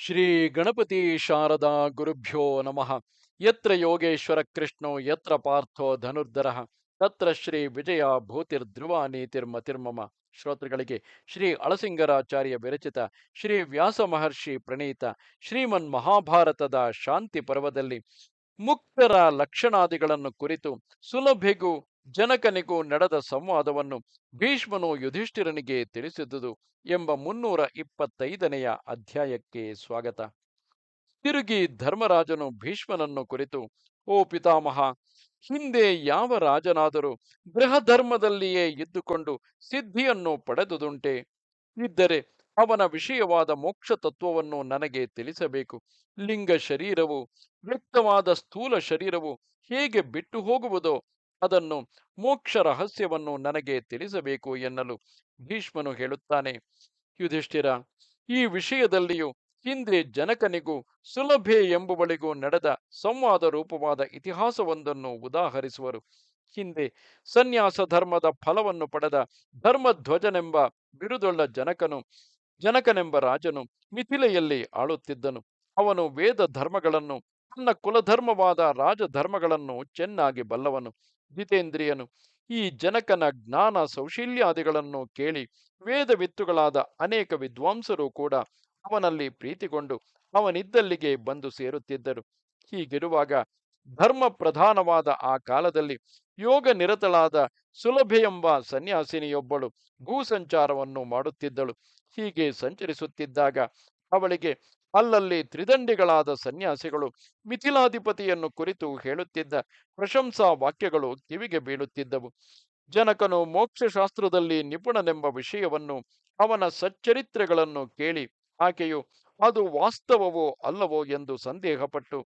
ಶ್ರೀ ಗಣಪತಿ ಶಾರದಾ ಗುರುಭ್ಯೋ ನಮಃ. ಯತ್ರ ಯೋಗೇಶ್ವರ ಕೃಷ್ಣೋ ಯತ್ರ ಪಾರ್ಥೋ ಧನುರ್ಧರಃ ತತ್ರ ಶ್ರೀ ವಿಜಯ ಭೂತಿರ್ಧ್ರುವ ನೀತಿರ್ಮತಿರ್ಮಮ. ಶ್ರೋತೃಗಳಿಗೆ ಶ್ರೀ ಅಳಸಿಂಗರಾಚಾರ್ಯ ವಿರಚಿತ ಶ್ರೀ ವ್ಯಾಸ ಮಹರ್ಷಿ ಪ್ರಣೀತ ಶ್ರೀಮನ್ ಮಹಾಭಾರತದ ಶಾಂತಿ ಪರ್ವದಲ್ಲಿ ಮುಕ್ತರ ಲಕ್ಷಣಾದಿಗಳನ್ನು ಕುರಿತು ಸುಲಭೆಗೂ ಜನಕನಿಗೂ ನಡೆದ ಸಂವಾದವನ್ನು ಭೀಷ್ಮನು ಯುಧಿಷ್ಠಿರನಿಗೆ ತಿಳಿಸಿದುದು ಎಂಬ 325ನೆಯ ಅಧ್ಯಾಯಕ್ಕೆ ಸ್ವಾಗತ. ತಿರುಗಿ ಧರ್ಮರಾಜನು ಭೀಷ್ಮನನ್ನು ಕುರಿತು, ಓ ಪಿತಾಮಹ, ಹಿಂದೆ ಯಾವ ರಾಜನಾದರೂ ಗೃಹಧರ್ಮದಲ್ಲಿಯೇ ಇದ್ದುಕೊಂಡು ಸಿದ್ಧಿಯನ್ನು ಪಡೆದುದುಂಟೆ? ಇದ್ದರೆ ಅವನ ವಿಷಯವಾದ ಮೋಕ್ಷ ತತ್ವವನ್ನು ನನಗೆ ತಿಳಿಸಬೇಕು. ಲಿಂಗ ಶರೀರವು, ವ್ಯಕ್ತವಾದ ಸ್ಥೂಲ ಶರೀರವು ಹೇಗೆ ಬಿಟ್ಟು ಹೋಗುವುದೋ ಅದನ್ನು, ಮೋಕ್ಷ ರಹಸ್ಯವನ್ನು ನನಗೆ ತಿಳಿಸಬೇಕು ಎನ್ನಲು ಭೀಷ್ಮನು ಹೇಳುತ್ತಾನೆ, ಯುಧಿಷ್ಠಿರ, ಈ ವಿಷಯದಲ್ಲಿಯೂ ಹಿಂದೆ ಜನಕನಿಗೂ ಸುಲಭೆ ಎಂಬುವಳಿಗೂ ನಡೆದ ಸಂವಾದ ರೂಪವಾದ ಇತಿಹಾಸವೊಂದನ್ನು ಉದಾಹರಿಸುವರು. ಹಿಂದೆ ಸನ್ಯಾಸ ಧರ್ಮದ ಫಲವನ್ನು ಪಡೆದ ಧರ್ಮಧ್ವಜನೆಂಬ ಬಿರುದುಳ್ಳ ಜನಕನೆಂಬ ರಾಜನು ಮಿಥಿಲೆಯಲ್ಲಿ ಆಳುತ್ತಿದ್ದನು. ಅವನು ವೇದ ಧರ್ಮಗಳನ್ನು, ತನ್ನ ಕುಲಧರ್ಮವಾದ ರಾಜಧರ್ಮಗಳನ್ನು ಚೆನ್ನಾಗಿ ಬಲ್ಲವನು, ಜಿತೇಂದ್ರಿಯನು. ಈ ಜನಕನ ಜ್ಞಾನ ಸೌಶೀಲ್ಯಾದಿಗಳನ್ನು ಕೇಳಿ ವೇದವಿತ್ತುಗಳಾದ ಅನೇಕ ವಿದ್ವಾಂಸರು ಕೂಡ ಅವನಲ್ಲಿ ಪ್ರೀತಿಗೊಂಡು ಅವನಿದ್ದಲ್ಲಿಗೆ ಬಂದು ಸೇರುತ್ತಿದ್ದರು. ಹೀಗಿರುವಾಗ ಧರ್ಮ ಪ್ರಧಾನವಾದ ಆ ಕಾಲದಲ್ಲಿ ಯೋಗ ನಿರತಳಾದ ಸುಲಭೆಯೆಂಬ ಸನ್ಯಾಸಿನಿಯೊಬ್ಬಳು ಭೂಸಂಚಾರವನ್ನು ಮಾಡುತ್ತಿದ್ದಳು. ಹೀಗೆ ಸಂಚರಿಸುತ್ತಿದ್ದಾಗ ಅವಳಿಗೆ ಅಲ್ಲಲ್ಲಿ ತ್ರಿದಂಡಿಗಳಾದ ಸನ್ಯಾಸಿಗಳು ಮಿಥಿಲಾಧಿಪತಿಯನ್ನು ಕುರಿತು ಹೇಳುತ್ತಿದ್ದ ಪ್ರಶಂಸಾ ವಾಕ್ಯಗಳು ಕಿವಿಗೆ ಬೀಳುತ್ತಿದ್ದವು. ಜನಕನು ಮೋಕ್ಷಶಾಸ್ತ್ರದಲ್ಲಿ ನಿಪುಣನೆಂಬ ವಿಷಯವನ್ನು, ಅವನ ಸಚ್ಚರಿತ್ರೆಗಳನ್ನು ಕೇಳಿ ಆಕೆಯು ಅದು ವಾಸ್ತವವೋ ಅಲ್ಲವೋ ಎಂದು ಸಂದೇಹಪಟ್ಟು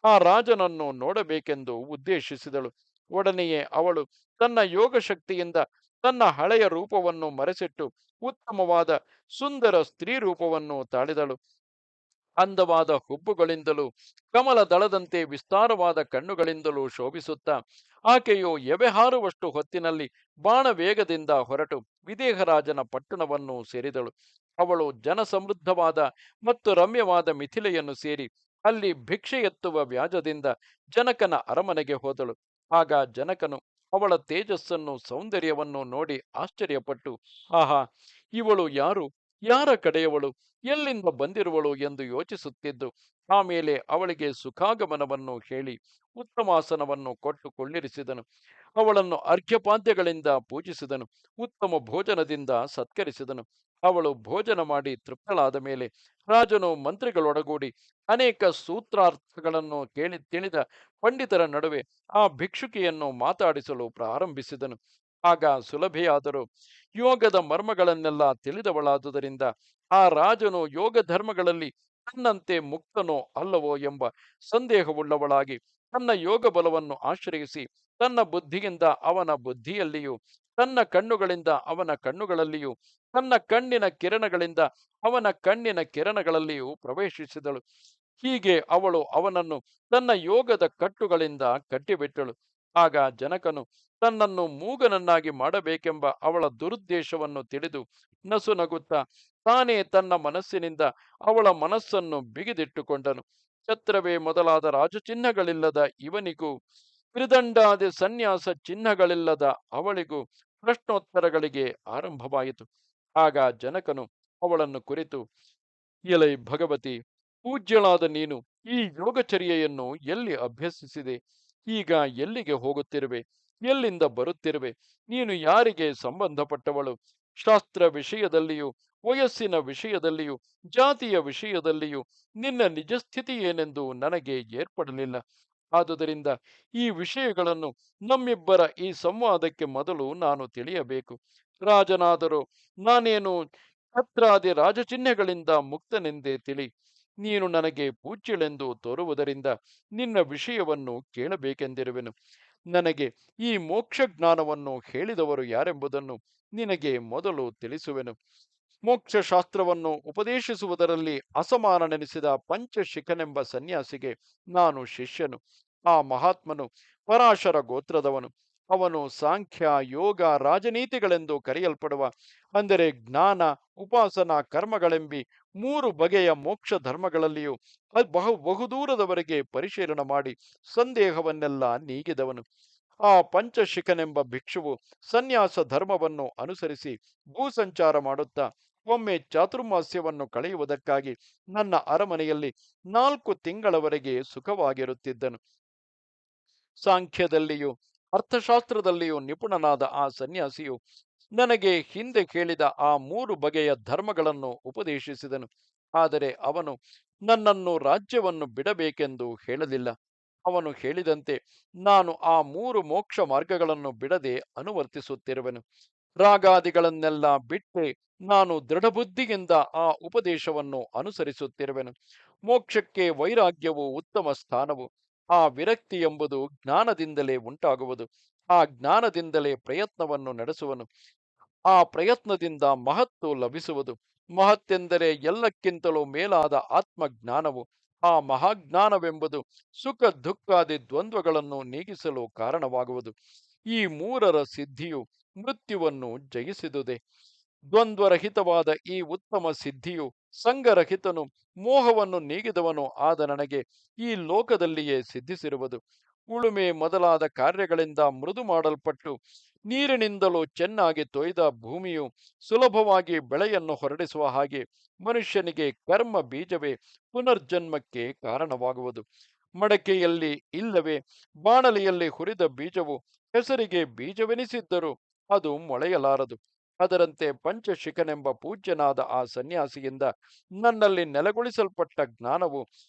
ಆ ರಾಜನನ್ನು ನೋಡಬೇಕೆಂದು ಉದ್ದೇಶಿಸಿದಳು. ಒಡನೆಯೇ ಅವಳು ತನ್ನ ಯೋಗ ಶಕ್ತಿಯಿಂದ ತನ್ನ ಹಳೆಯ ರೂಪವನ್ನು ಮರೆಸಿಟ್ಟು ಉತ್ತಮವಾದ ಸುಂದರ ಸ್ತ್ರೀ ರೂಪವನ್ನು ತಾಳಿದಳು. ಅಂದವಾದ ಹುಬ್ಬುಗಳಿಂದಲೂ ಕಮಲ ದಳದಂತೆ ವಿಸ್ತಾರವಾದ ಕಣ್ಣುಗಳಿಂದಲೂ ಶೋಭಿಸುತ್ತಾ ಆಕೆಯು ಎವೆಹಾರುವಷ್ಟು ಹೊತ್ತಿನಲ್ಲಿ ಬಾಣವೇಗದಿಂದ ಹೊರಟು ವಿದೇಹರಾಜನ ಪಟ್ಟಣವನ್ನು ಸೇರಿದಳು. ಅವಳು ಜನಸಮೃದ್ಧವಾದ ಮತ್ತು ರಮ್ಯವಾದ ಮಿಥಿಲೆಯನ್ನು ಸೇರಿ ಅಲ್ಲಿ ಭಿಕ್ಷೆ ಎತ್ತುವ ವ್ಯಾಜದಿಂದ ಜನಕನ ಅರಮನೆಗೆ ಹೋದಳು. ಆಗ ಜನಕನು ಅವಳ ತೇಜಸ್ಸನ್ನು, ಸೌಂದರ್ಯವನ್ನು ನೋಡಿ ಆಶ್ಚರ್ಯಪಟ್ಟು, ಆಹಾ, ಇವಳು ಯಾರು? ಯಾರ ಕಡೆಯವಳು? ಎಲ್ಲಿಂದ ಬಂದಿರುವಳು ಎಂದು ಯೋಚಿಸುತ್ತಿದ್ದು, ಆಮೇಲೆ ಅವಳಿಗೆ ಸುಖಾಗಮನವನ್ನು ಹೇಳಿ ಉತ್ತಮಾಸನವನ್ನು ಕೊಟ್ಟು ಕೊಳ್ಳಿರಿಸಿದನು. ಅವಳನ್ನು ಅರ್ಘ್ಯಪಾದ್ಯಗಳಿಂದ ಪೂಜಿಸಿದನು. ಉತ್ತಮ ಭೋಜನದಿಂದ ಸತ್ಕರಿಸಿದನು. ಅವಳು ಭೋಜನ ಮಾಡಿ ತೃಪ್ತಳಾದ ಮೇಲೆ ರಾಜನು ಮಂತ್ರಿಗಳೊಡಗೂಡಿ ಅನೇಕ ಸೂತ್ರಾರ್ಥಗಳನ್ನು ಕೇಳಿ ತಿಳಿದ ಪಂಡಿತರ ನಡುವೆ ಆ ಭಿಕ್ಷುಕಿಯನ್ನು ಮಾತಾಡಿಸಲು ಪ್ರಾರಂಭಿಸಿದನು. ಆಗ ಸುಲಭೆಯಾದರೂ ಯೋಗದ ಮರ್ಮಗಳನ್ನೆಲ್ಲ ತಿಳಿದವಳಾದುದರಿಂದ ಆ ರಾಜನು ಯೋಗ ಧರ್ಮಗಳಲ್ಲಿ ತನ್ನಂತೆ ಮುಕ್ತನೋ ಅಲ್ಲವೋ ಎಂಬ ಸಂದೇಹವುಳ್ಳವಳಾಗಿ ತನ್ನ ಯೋಗ ಬಲವನ್ನು ಆಶ್ರಯಿಸಿ ತನ್ನ ಬುದ್ಧಿಯಿಂದ ಅವನ ಬುದ್ಧಿಯಲ್ಲಿಯೂ, ತನ್ನ ಕಣ್ಣುಗಳಿಂದ ಅವನ ಕಣ್ಣುಗಳಲ್ಲಿಯೂ, ತನ್ನ ಕಣ್ಣಿನ ಕಿರಣಗಳಿಂದ ಅವನ ಕಣ್ಣಿನ ಕಿರಣಗಳಲ್ಲಿಯೂ ಪ್ರವೇಶಿಸಿದಳು. ಹೀಗೆ ಅವಳು ಅವನನ್ನು ತನ್ನ ಯೋಗದ ಕಟ್ಟುಗಳಿಂದ ಕಟ್ಟಿಬಿಟ್ಟಳು. ಆಗ ಜನಕನು ತನ್ನನ್ನು ಮೂಗನನ್ನಾಗಿ ಮಾಡಬೇಕೆಂಬ ಅವಳ ದುರುದ್ದೇಶವನ್ನು ತಿಳಿದು ನಸುನಗುತ್ತಾ ತಾನೇ ತನ್ನ ಮನಸ್ಸಿನಿಂದ ಅವಳ ಮನಸ್ಸನ್ನು ಬಿಗಿದಿಟ್ಟುಕೊಂಡನು. ಛತ್ರವೇ ಮೊದಲಾದ ರಾಜಚಿಹ್ನಗಳಿಲ್ಲದ ಇವನಿಗೂ, ತ್ರಿದಂಡಾದಿ ಸನ್ಯಾಸ ಚಿಹ್ನಗಳಿಲ್ಲದ ಅವಳಿಗೂ ಪ್ರಶ್ನೋತ್ತರಗಳಿಗೆ ಆರಂಭವಾಯಿತು. ಆಗ ಜನಕನು ಅವಳನ್ನು ಕುರಿತು, ಎಲೈ ಭಗವತಿ, ಪೂಜ್ಯಳಾದ ನೀನು ಈ ಯೋಗಚರ್ಯೆಯನ್ನು ಎಲ್ಲಿ ಅಭ್ಯಸಿಸಿದೆ? ಈಗ ಎಲ್ಲಿಗೆ ಹೋಗುತ್ತಿರುವೆ? ಎಲ್ಲಿಂದ ಬರುತ್ತಿರುವೆ? ನೀನು ಯಾರಿಗೆ ಸಂಬಂಧಪಟ್ಟವಳು? ಶಾಸ್ತ್ರ ವಿಷಯದಲ್ಲಿಯೂ, ವಯಸ್ಸಿನ ವಿಷಯದಲ್ಲಿಯೂ, ಜಾತಿಯ ವಿಷಯದಲ್ಲಿಯೂ ನಿನ್ನ ನಿಜಸ್ಥಿತಿ ಏನೆಂದು ನನಗೆ ಏರ್ಪಡಲಿಲ್ಲ. ಆದುದರಿಂದ ಈ ವಿಷಯಗಳನ್ನು ನಮ್ಮಿಬ್ಬರ ಈ ಸಂವಾದಕ್ಕೆ ಮೊದಲು ನಾನು ತಿಳಿಯಬೇಕು. ರಾಜನಾದರೂ ನಾನೇನು ಛತ್ರಾದಿ ರಾಜಚಿಹ್ನೆಗಳಿಂದ ಮುಕ್ತನೆಂದೇ ತಿಳಿ. ನೀನು ನನಗೆ ಪೂಜ್ಯಳೆಂದು ತೋರುವುದರಿಂದ ನಿನ್ನ ವಿಷಯವನ್ನು ಕೇಳಬೇಕೆಂದಿರುವೆನು. ನನಗೆ ಈ ಮೋಕ್ಷ ಜ್ಞಾನವನ್ನು ಹೇಳಿದವರು ಯಾರೆಂಬುದನ್ನು ನಿನಗೆ ಮೊದಲು ತಿಳಿಸುವೆನು. ಮೋಕ್ಷಶಾಸ್ತ್ರವನ್ನು ಉಪದೇಶಿಸುವುದರಲ್ಲಿ ಅಸಮಾನನೆನಿಸಿದ ಪಂಚಶಿಖನೆಂಬ ಸನ್ಯಾಸಿಗೆ ನಾನು ಶಿಷ್ಯನು. ಆ ಮಹಾತ್ಮನು ಪರಾಶರ ಗೋತ್ರದವನು. ಅವನು ಸಾಂಖ್ಯ, ಯೋಗ, ರಾಜನೀತಿಗಳೆಂದು ಕರೆಯಲ್ಪಡುವ, ಅಂದರೆ ಜ್ಞಾನ, ಉಪಾಸನಾ ಕರ್ಮಗಳೆಂಬಿ ಮೂರು ಬಗೆಯ ಮೋಕ್ಷ ಧರ್ಮಗಳಲ್ಲಿಯೂ ಬಹುದೂರದವರೆಗೆ ಪರಿಶೀಲನೆ ಮಾಡಿ ಸಂದೇಹವನ್ನೆಲ್ಲ ನೀಗಿದವನು. ಆ ಪಂಚಶಿಖನೆಂಬ ಭಿಕ್ಷುವು ಸನ್ಯಾಸ ಧರ್ಮವನ್ನು ಅನುಸರಿಸಿ ಭೂಸಂಚಾರ ಮಾಡುತ್ತಾ ಒಮ್ಮೆ ಚಾತುರ್ಮಾಸ್ಯವನ್ನು ಕಳೆಯುವುದಕ್ಕಾಗಿ ನನ್ನ ಅರಮನೆಯಲ್ಲಿ 4 ತಿಂಗಳವರೆಗೆ ಸುಖವಾಗಿರುತ್ತಿದ್ದನು. ಸಾಂಖ್ಯದಲ್ಲಿಯೂ ಅರ್ಥಶಾಸ್ತ್ರದಲ್ಲಿಯೂ ನಿಪುಣನಾದ ಆ ಸನ್ಯಾಸಿಯು ನನಗೆ ಹಿಂದೆ ಹೇಳಿದ ಆ ಮೂರು ಬಗೆಯ ಧರ್ಮಗಳನ್ನು ಉಪದೇಶಿಸಿದನು. ಆದರೆ ಅವನು ನನ್ನನ್ನು ರಾಜ್ಯವನ್ನು ಬಿಡಬೇಕೆಂದು ಹೇಳಲಿಲ್ಲ. ಅವನು ಹೇಳಿದಂತೆ ನಾನು ಆ ಮೂರು ಮೋಕ್ಷ ಮಾರ್ಗಗಳನ್ನು ಬಿಡದೆ ಅನುವರ್ತಿಸುತ್ತಿರುವೆನು. ರಾಗಾದಿಗಳನ್ನೆಲ್ಲ ಬಿಟ್ಟೆ ನಾನು ದೃಢಬುದ್ಧಿಯಿಂದ ಆ ಉಪದೇಶವನ್ನು ಅನುಸರಿಸುತ್ತಿರುವೆನು. ಮೋಕ್ಷಕ್ಕೆ ವೈರಾಗ್ಯವು ಉತ್ತಮ ಸ್ಥಾನವು. ಆ ವಿರಕ್ತಿ ಎಂಬುದು ಜ್ಞಾನದಿಂದಲೇ ಉಂಟಾಗುವುದು. ಆ ಜ್ಞಾನದಿಂದಲೇ ಪ್ರಯತ್ನವನ್ನು ನಡೆಸುವನು. ಆ ಪ್ರಯತ್ನದಿಂದ ಮಹತ್ತು ಲಭಿಸುವುದು. ಮಹತ್ತೆಂದರೆ ಎಲ್ಲಕ್ಕಿಂತಲೂ ಮೇಲಾದ ಆತ್ಮಜ್ಞಾನವು. ಆ ಮಹಾಜ್ಞಾನವೆಂಬುದು ಸುಖ ದುಃಖಾದಿ ದ್ವಂದ್ವಗಳನ್ನು ನೀಗಿಸಲು ಕಾರಣವಾಗುವುದು. ಈ ಮೂರರ ಸಿದ್ಧಿಯು ಮೃತ್ಯುವನ್ನು ಜಯಿಸಿದುದೇ. ದ್ವಂದ್ವರಹಿತವಾದ ಈ ಉತ್ತಮ ಸಿದ್ಧಿಯು ಸಂಗರಹಿತನು, ಮೋಹವನ್ನು ನೀಗಿದವನು ಆದ ನನಗೆ ಈ ಲೋಕದಲ್ಲಿಯೇ ಸಿದ್ಧಿಸಿರುವುದು. ಉಳುಮೆ ಮೊದಲಾದ ಕಾರ್ಯಗಳಿಂದ ಮೃದು ಮಾಡಲ್ಪಟ್ಟು ನೀರಿನಿಂದಲೂ ಚೆನ್ನಾಗಿ ತೊಯ್ದ ಭೂಮಿಯು ಸುಲಭವಾಗಿ ಬೆಳೆಯನ್ನು ಹೊರಡಿಸುವ ಹಾಗೆ ಮನುಷ್ಯನಿಗೆ ಕರ್ಮ ಬೀಜವೇ ಪುನರ್ಜನ್ಮಕ್ಕೆ ಕಾರಣವಾಗುವುದು. ಮಡಕೆಯಲ್ಲಿ ಇಲ್ಲವೇ ಬಾಣಲೆಯಲ್ಲಿ ಹುರಿದ ಬೀಜವು ಹೆಸರಿಗೆ ಬೀಜವೆನಿಸಿದ್ದರೂ ಅದು ಮೊಳೆಯಲಾರದು. ಅದರಂತೆ ಪಂಚಶಿಖನೆಂಬ ಪೂಜ್ಯನಾದ ಆ ಸನ್ಯಾಸಿಯಿಂದ ನನ್ನಲ್ಲಿ ನೆಲೆಗೊಳಿಸಲ್ಪಟ್ಟ ಜ್ಞಾನವು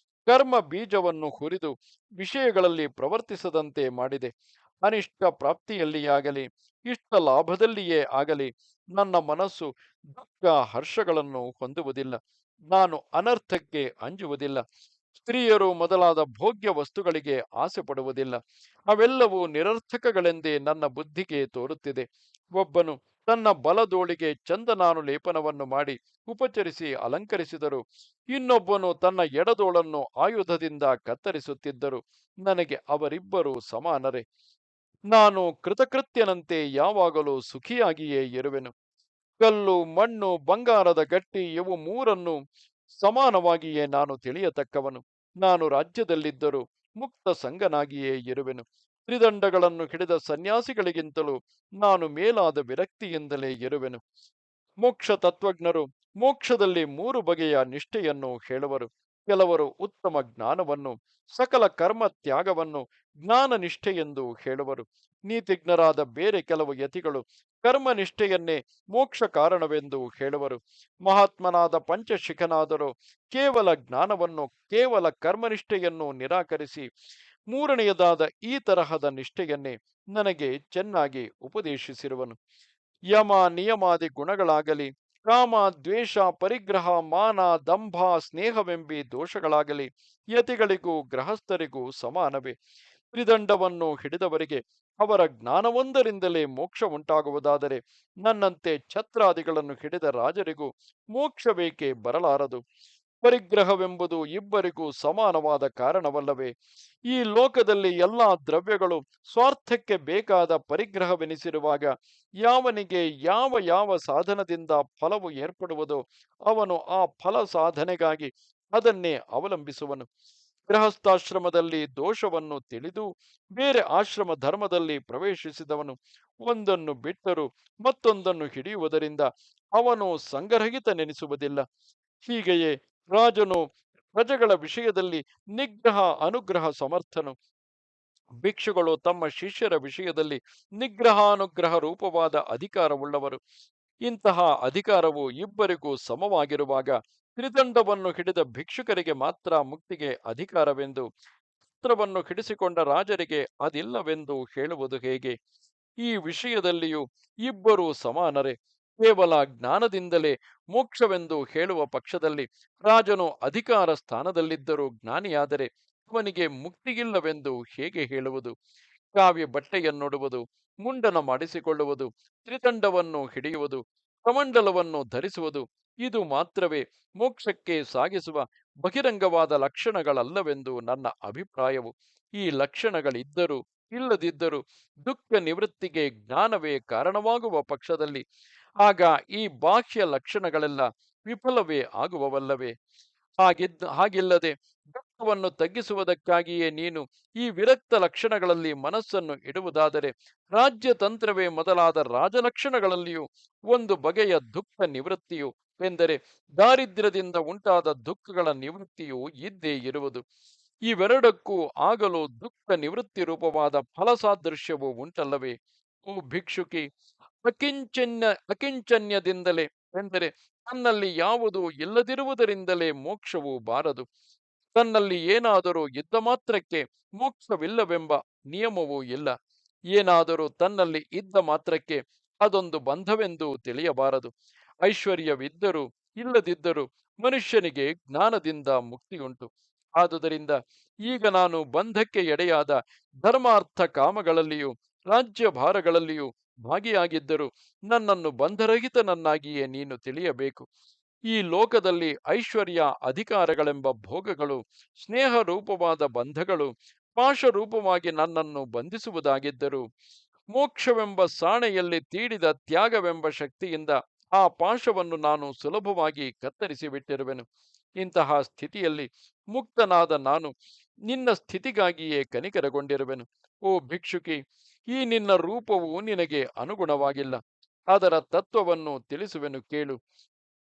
ಕರ್ಮ ಬೀಜವನ್ನು ಹುರಿದು ವಿಷಯಗಳಲ್ಲಿ ಪ್ರವರ್ತಿಸದಂತೆ ಮಾಡಿದೆ. ಅನಿಷ್ಟ ಪ್ರಾಪ್ತಿಯಲ್ಲಿಯಾಗಲಿ ಇಷ್ಟ ಲಾಭದಲ್ಲಿಯೇ ಆಗಲಿ ನನ್ನ ಮನಸ್ಸು ದುಃಖ ಹರ್ಷಗಳನ್ನು ಹೊಂದುವುದಿಲ್ಲ. ನಾನು ಅನರ್ಥಕ್ಕೆ ಅಂಜುವುದಿಲ್ಲ. ಸ್ತ್ರೀಯರು ಮೊದಲಾದ ಭೋಗ್ಯ ವಸ್ತುಗಳಿಗೆ ಆಸೆ ಪಡುವುದಿಲ್ಲ. ಅವೆಲ್ಲವೂ ನಿರರ್ಥಕಗಳೆಂದೇ ನನ್ನ ಬುದ್ಧಿಗೆ ತೋರುತ್ತಿದೆ. ಒಬ್ಬನು ತನ್ನ ಬಲದೋಳಿಗೆ ಚಂದನಾನು ಲೇಪನವನ್ನು ಮಾಡಿ ಉಪಚರಿಸಿ ಅಲಂಕರಿಸಿದರು, ಇನ್ನೊಬ್ಬನು ತನ್ನ ಎಡದೋಳನ್ನು ಆಯುಧದಿಂದ ಕತ್ತರಿಸುತ್ತಿದ್ದರು. ನನಗೆ ಅವರಿಬ್ಬರು ಸಮಾನರೇ. ನಾನು ಕೃತಕೃತ್ಯನಂತೆ ಯಾವಾಗಲೂ ಸುಖಿಯಾಗಿಯೇ ಇರುವೆನು. ಕಲ್ಲು, ಮಣ್ಣು, ಬಂಗಾರದ ಗಟ್ಟಿ ಇವು ಮೂರನ್ನು ಸಮಾನವಾಗಿಯೇ ನಾನು ತಿಳಿಯತಕ್ಕವನು. ನಾನು ರಾಜ್ಯದಲ್ಲಿದ್ದರೂ ಮುಕ್ತ ಸಂಗನಾಗಿಯೇ ಇರುವೆನು. ತ್ರಿದಂಡಗಳನ್ನು ಹಿಡಿದ ಸನ್ಯಾಸಿಗಳಿಗಿಂತಲೂ ನಾನು ಮೇಲಾದ ವಿರಕ್ತಿಯಿಂದಲೇ ಇರುವೆನು. ಮೋಕ್ಷ ತತ್ವಜ್ಞರು ಮೋಕ್ಷದಲ್ಲಿ ಮೂರು ಬಗೆಯ ನಿಷ್ಠೆಯನ್ನು ಹೇಳುವರು. ಕೆಲವರು ಉತ್ತಮ ಜ್ಞಾನವನ್ನು, ಸಕಲ ಕರ್ಮ ತ್ಯಾಗವನ್ನು ಜ್ಞಾನ ನಿಷ್ಠೆಯೆಂದು ಹೇಳುವರು. ನೀತಿಜ್ಞರಾದ ಬೇರೆ ಕೆಲವು ಯತಿಗಳು ಕರ್ಮನಿಷ್ಠೆಯನ್ನೇ ಮೋಕ್ಷ ಕಾರಣವೆಂದು ಹೇಳುವರು. ಮಹಾತ್ಮನಾದ ಪಂಚಶಿಖನಾದರೂ ಕೇವಲ ಜ್ಞಾನವನ್ನು, ಕೇವಲ ಕರ್ಮನಿಷ್ಠೆಯನ್ನು ನಿರಾಕರಿಸಿ ಮೂರನೆಯದಾದ ಈ ತರಹದ ನಿಷ್ಠೆಯನ್ನೇ ನನಗೆ ಚೆನ್ನಾಗಿ ಉಪದೇಶಿಸಿರುವನು. ಯಮ ನಿಯಮಾದಿ ಗುಣಗಳಾಗಲಿ, ಕಾಮ ದ್ವೇಷ ಪರಿಗ್ರಹ ಮಾನ ದಂಭ ಸ್ನೇಹವೆಂಬಿ ದೋಷಗಳಾಗಲಿ ಯತಿಗಳಿಗೂ ಗೃಹಸ್ಥರಿಗೂ ಸಮಾನವೇ. ತ್ರಿದಂಡವನ್ನು ಹಿಡಿದವರಿಗೆ ಅವರ ಜ್ಞಾನವೊಂದರಿಂದಲೇ ಮೋಕ್ಷ ಉಂಟಾಗುವುದಾದರೆ ನನ್ನಂತೆ ಛತ್ರಾದಿಗಳನ್ನು ಹಿಡಿದ ರಾಜರಿಗೂ ಮೋಕ್ಷ ಬೇಕೇ ಬರಲಾರದು. ಪರಿಗ್ರಹವೆಂಬುದು ಇಬ್ಬರಿಗೂ ಸಮಾನವಾದ ಕಾರಣವಲ್ಲವೇ? ಈ ಲೋಕದಲ್ಲಿ ಎಲ್ಲಾ ದ್ರವ್ಯಗಳು ಸ್ವಾರ್ಥಕ್ಕೆ ಬೇಕಾದ ಪರಿಗ್ರಹವೆನಿಸಿರುವಾಗ ಯಾವನಿಗೆ ಯಾವ ಯಾವ ಸಾಧನದಿಂದ ಫಲವು ಏರ್ಪಡುವುದೋ ಅವನು ಆ ಫಲ ಸಾಧನೆಗಾಗಿ ಅದನ್ನೇ ಅವಲಂಬಿಸುವನು. ಗೃಹಸ್ಥಾಶ್ರಮದಲ್ಲಿ ದೋಷವನ್ನು ತಿಳಿದು ಬೇರೆ ಆಶ್ರಮ ಧರ್ಮದಲ್ಲಿ ಪ್ರವೇಶಿಸಿದವನು ಒಂದನ್ನು ಬಿಟ್ಟರೂ ಮತ್ತೊಂದನ್ನು ಹಿಡಿಯುವುದರಿಂದ ಅವನು ಸಂಗರಹಿತನೆನಿಸುವುದಿಲ್ಲ. ಹೀಗೆಯೇ ರಾಜನು ಪ್ರಜೆಗಳ ವಿಷಯದಲ್ಲಿ ನಿಗ್ರಹ ಅನುಗ್ರಹ ಸಮರ್ಥನು. ಭಿಕ್ಷುಗಳು ತಮ್ಮ ಶಿಷ್ಯರ ವಿಷಯದಲ್ಲಿ ನಿಗ್ರಹಾನುಗ್ರಹ ರೂಪವಾದ ಅಧಿಕಾರವುಳ್ಳವರು. ಇಂತಹ ಅಧಿಕಾರವು ಇಬ್ಬರಿಗೂ ಸಮವಾಗಿರುವಾಗ ತ್ರಿದಂಡವನ್ನು ಹಿಡಿದ ಭಿಕ್ಷುಕರಿಗೆ ಮಾತ್ರ ಮುಕ್ತಿಗೆ ಅಧಿಕಾರವೆಂದು, ಅಸ್ತ್ರವನ್ನು ಹಿಡಿಸಿಕೊಂಡ ರಾಜರಿಗೆ ಅದಿಲ್ಲವೆಂದು ಹೇಳುವುದು ಹೇಗೆ? ಈ ವಿಷಯದಲ್ಲಿಯೂ ಇಬ್ಬರೂ ಸಮಾನರೇ. ಕೇವಲ ಜ್ಞಾನದಿಂದಲೇ ಮೋಕ್ಷವೆಂದು ಹೇಳುವ ಪಕ್ಷದಲ್ಲಿ ರಾಜನು ಅಧಿಕಾರ ಸ್ಥಾನದಲ್ಲಿದ್ದರೂ ಜ್ಞಾನಿಯಾದರೆ ಅವನಿಗೆ ಮುಕ್ತಿಯಿಲ್ಲವೆಂದು ಹೇಗೆ ಹೇಳುವುದು? ಕಾವ್ಯ ಬಟ್ಟೆಯನ್ನುಡುವುದು, ಮುಂಡನ ಮಾಡಿಸಿಕೊಳ್ಳುವುದು, ತ್ರಿದಂಡವನ್ನು ಹಿಡಿಯುವುದು, ಕಮಂಡಲವನ್ನು ಧರಿಸುವುದು ಇದು ಮಾತ್ರವೇ ಮೋಕ್ಷಕ್ಕೆ ಸಾಗಿಸುವ ಬಹಿರಂಗವಾದ ಲಕ್ಷಣಗಳಲ್ಲವೆಂದು ನನ್ನ ಅಭಿಪ್ರಾಯವು. ಈ ಲಕ್ಷಣಗಳಿದ್ದರೂ ಇಲ್ಲದಿದ್ದರೂ ದುಃಖ ನಿವೃತ್ತಿಗೆ ಜ್ಞಾನವೇ ಕಾರಣವಾಗುವ ಪಕ್ಷದಲ್ಲಿ ಆಗ ಈ ಬಾಹ್ಯ ಲಕ್ಷಣಗಳೆಲ್ಲ ವಿಫಲವೇ ಆಗುವವಲ್ಲವೇ? ಹಾಗಿಲ್ಲದೆ ದುಃಖವನ್ನು ತಗ್ಗಿಸುವುದಕ್ಕಾಗಿಯೇ ನೀನು ಈ ವಿರಕ್ತ ಲಕ್ಷಣಗಳಲ್ಲಿ ಮನಸ್ಸನ್ನು ಇಡುವುದಾದರೆ ರಾಜ್ಯತಂತ್ರವೇ ಮೊದಲಾದ ರಾಜಲಕ್ಷಣಗಳಲ್ಲಿಯೂ ಒಂದು ಬಗೆಯ ದುಃಖ ನಿವೃತ್ತಿಯು ಎಂದರೆ ದಾರಿದ್ರ್ಯದಿಂದ ಉಂಟಾದ ದುಃಖಗಳ ನಿವೃತ್ತಿಯು ಇದ್ದೇ ಇರುವುದು. ಇವೆರಡಕ್ಕೂ ಆಗಲು ದುಃಖ ನಿವೃತ್ತಿ ರೂಪವಾದ ಫಲಸಾದೃಶ್ಯವು ಉಂಟಲ್ಲವೇ? ಓ ಭಿಕ್ಷುಕಿ, ಅಕಿಂಚನ್ಯದಿಂದಲೇ ಎಂದರೆ ತನ್ನಲ್ಲಿ ಯಾವುದೂ ಇಲ್ಲದಿರುವುದರಿಂದಲೇ ಮೋಕ್ಷವು ಬಾರದು. ತನ್ನಲ್ಲಿ ಏನಾದರೂ ಇದ್ದ ಮಾತ್ರಕ್ಕೆ ಮೋಕ್ಷವಿಲ್ಲವೆಂಬ ನಿಯಮವೂ ಇಲ್ಲ. ಏನಾದರೂ ತನ್ನಲ್ಲಿ ಇದ್ದ ಮಾತ್ರಕ್ಕೆ ಅದೊಂದು ಬಂಧವೆಂದು ತಿಳಿಯಬಾರದು. ಐಶ್ವರ್ಯವಿದ್ದರೂ ಇಲ್ಲದಿದ್ದರೂ ಮನುಷ್ಯನಿಗೆ ಜ್ಞಾನದಿಂದ ಮುಕ್ತಿಯುಂಟು. ಆದುದರಿಂದ ಈಗ ನಾನು ಬಂಧಕ್ಕೆ ಎಡೆಯಾದ ಧರ್ಮಾರ್ಥ ಕಾಮಗಳಲ್ಲಿಯೂ ರಾಜ್ಯಭಾರಗಳಲ್ಲಿಯೂ ಭಾಗಿಯಾಗಿದ್ದರೂ ನನ್ನನ್ನು ಬಂಧರಹಿತನನ್ನಾಗಿಯೇ ನೀನು ತಿಳಿಯಬೇಕು. ಈ ಲೋಕದಲ್ಲಿ ಐಶ್ವರ್ಯ ಅಧಿಕಾರಗಳೆಂಬ ಭೋಗಗಳು ಸ್ನೇಹ ರೂಪವಾದ ಬಂಧಗಳು ಪಾಶರೂಪವಾಗಿ ನನ್ನನ್ನು ಬಂಧಿಸುವುದಾಗಿದ್ದರು ಮೋಕ್ಷವೆಂಬ ಸಾಣೆಯಲ್ಲಿ ತೀಡಿದ ತ್ಯಾಗವೆಂಬ ಶಕ್ತಿಯಿಂದ ಆ ಪಾಶವನ್ನು ನಾನು ಸುಲಭವಾಗಿ ಕತ್ತರಿಸಿ ಬಿಟ್ಟಿರುವೆನು. ಇಂತಹ ಸ್ಥಿತಿಯಲ್ಲಿ ಮುಕ್ತನಾದ ನಾನು ನಿನ್ನ ಸ್ಥಿತಿಗಾಗಿಯೇ ಕನಿಕರಗೊಂಡಿರುವೆನು. ಓ ಭಿಕ್ಷುಕಿ, ಈ ನಿನ್ನ ರೂಪವು ನಿನಗೆ ಅನುಗುಣವಾಗಿಲ್ಲ. ಅದರ ತತ್ವವನ್ನು ತಿಳಿಸುವೆನು ಕೇಳು.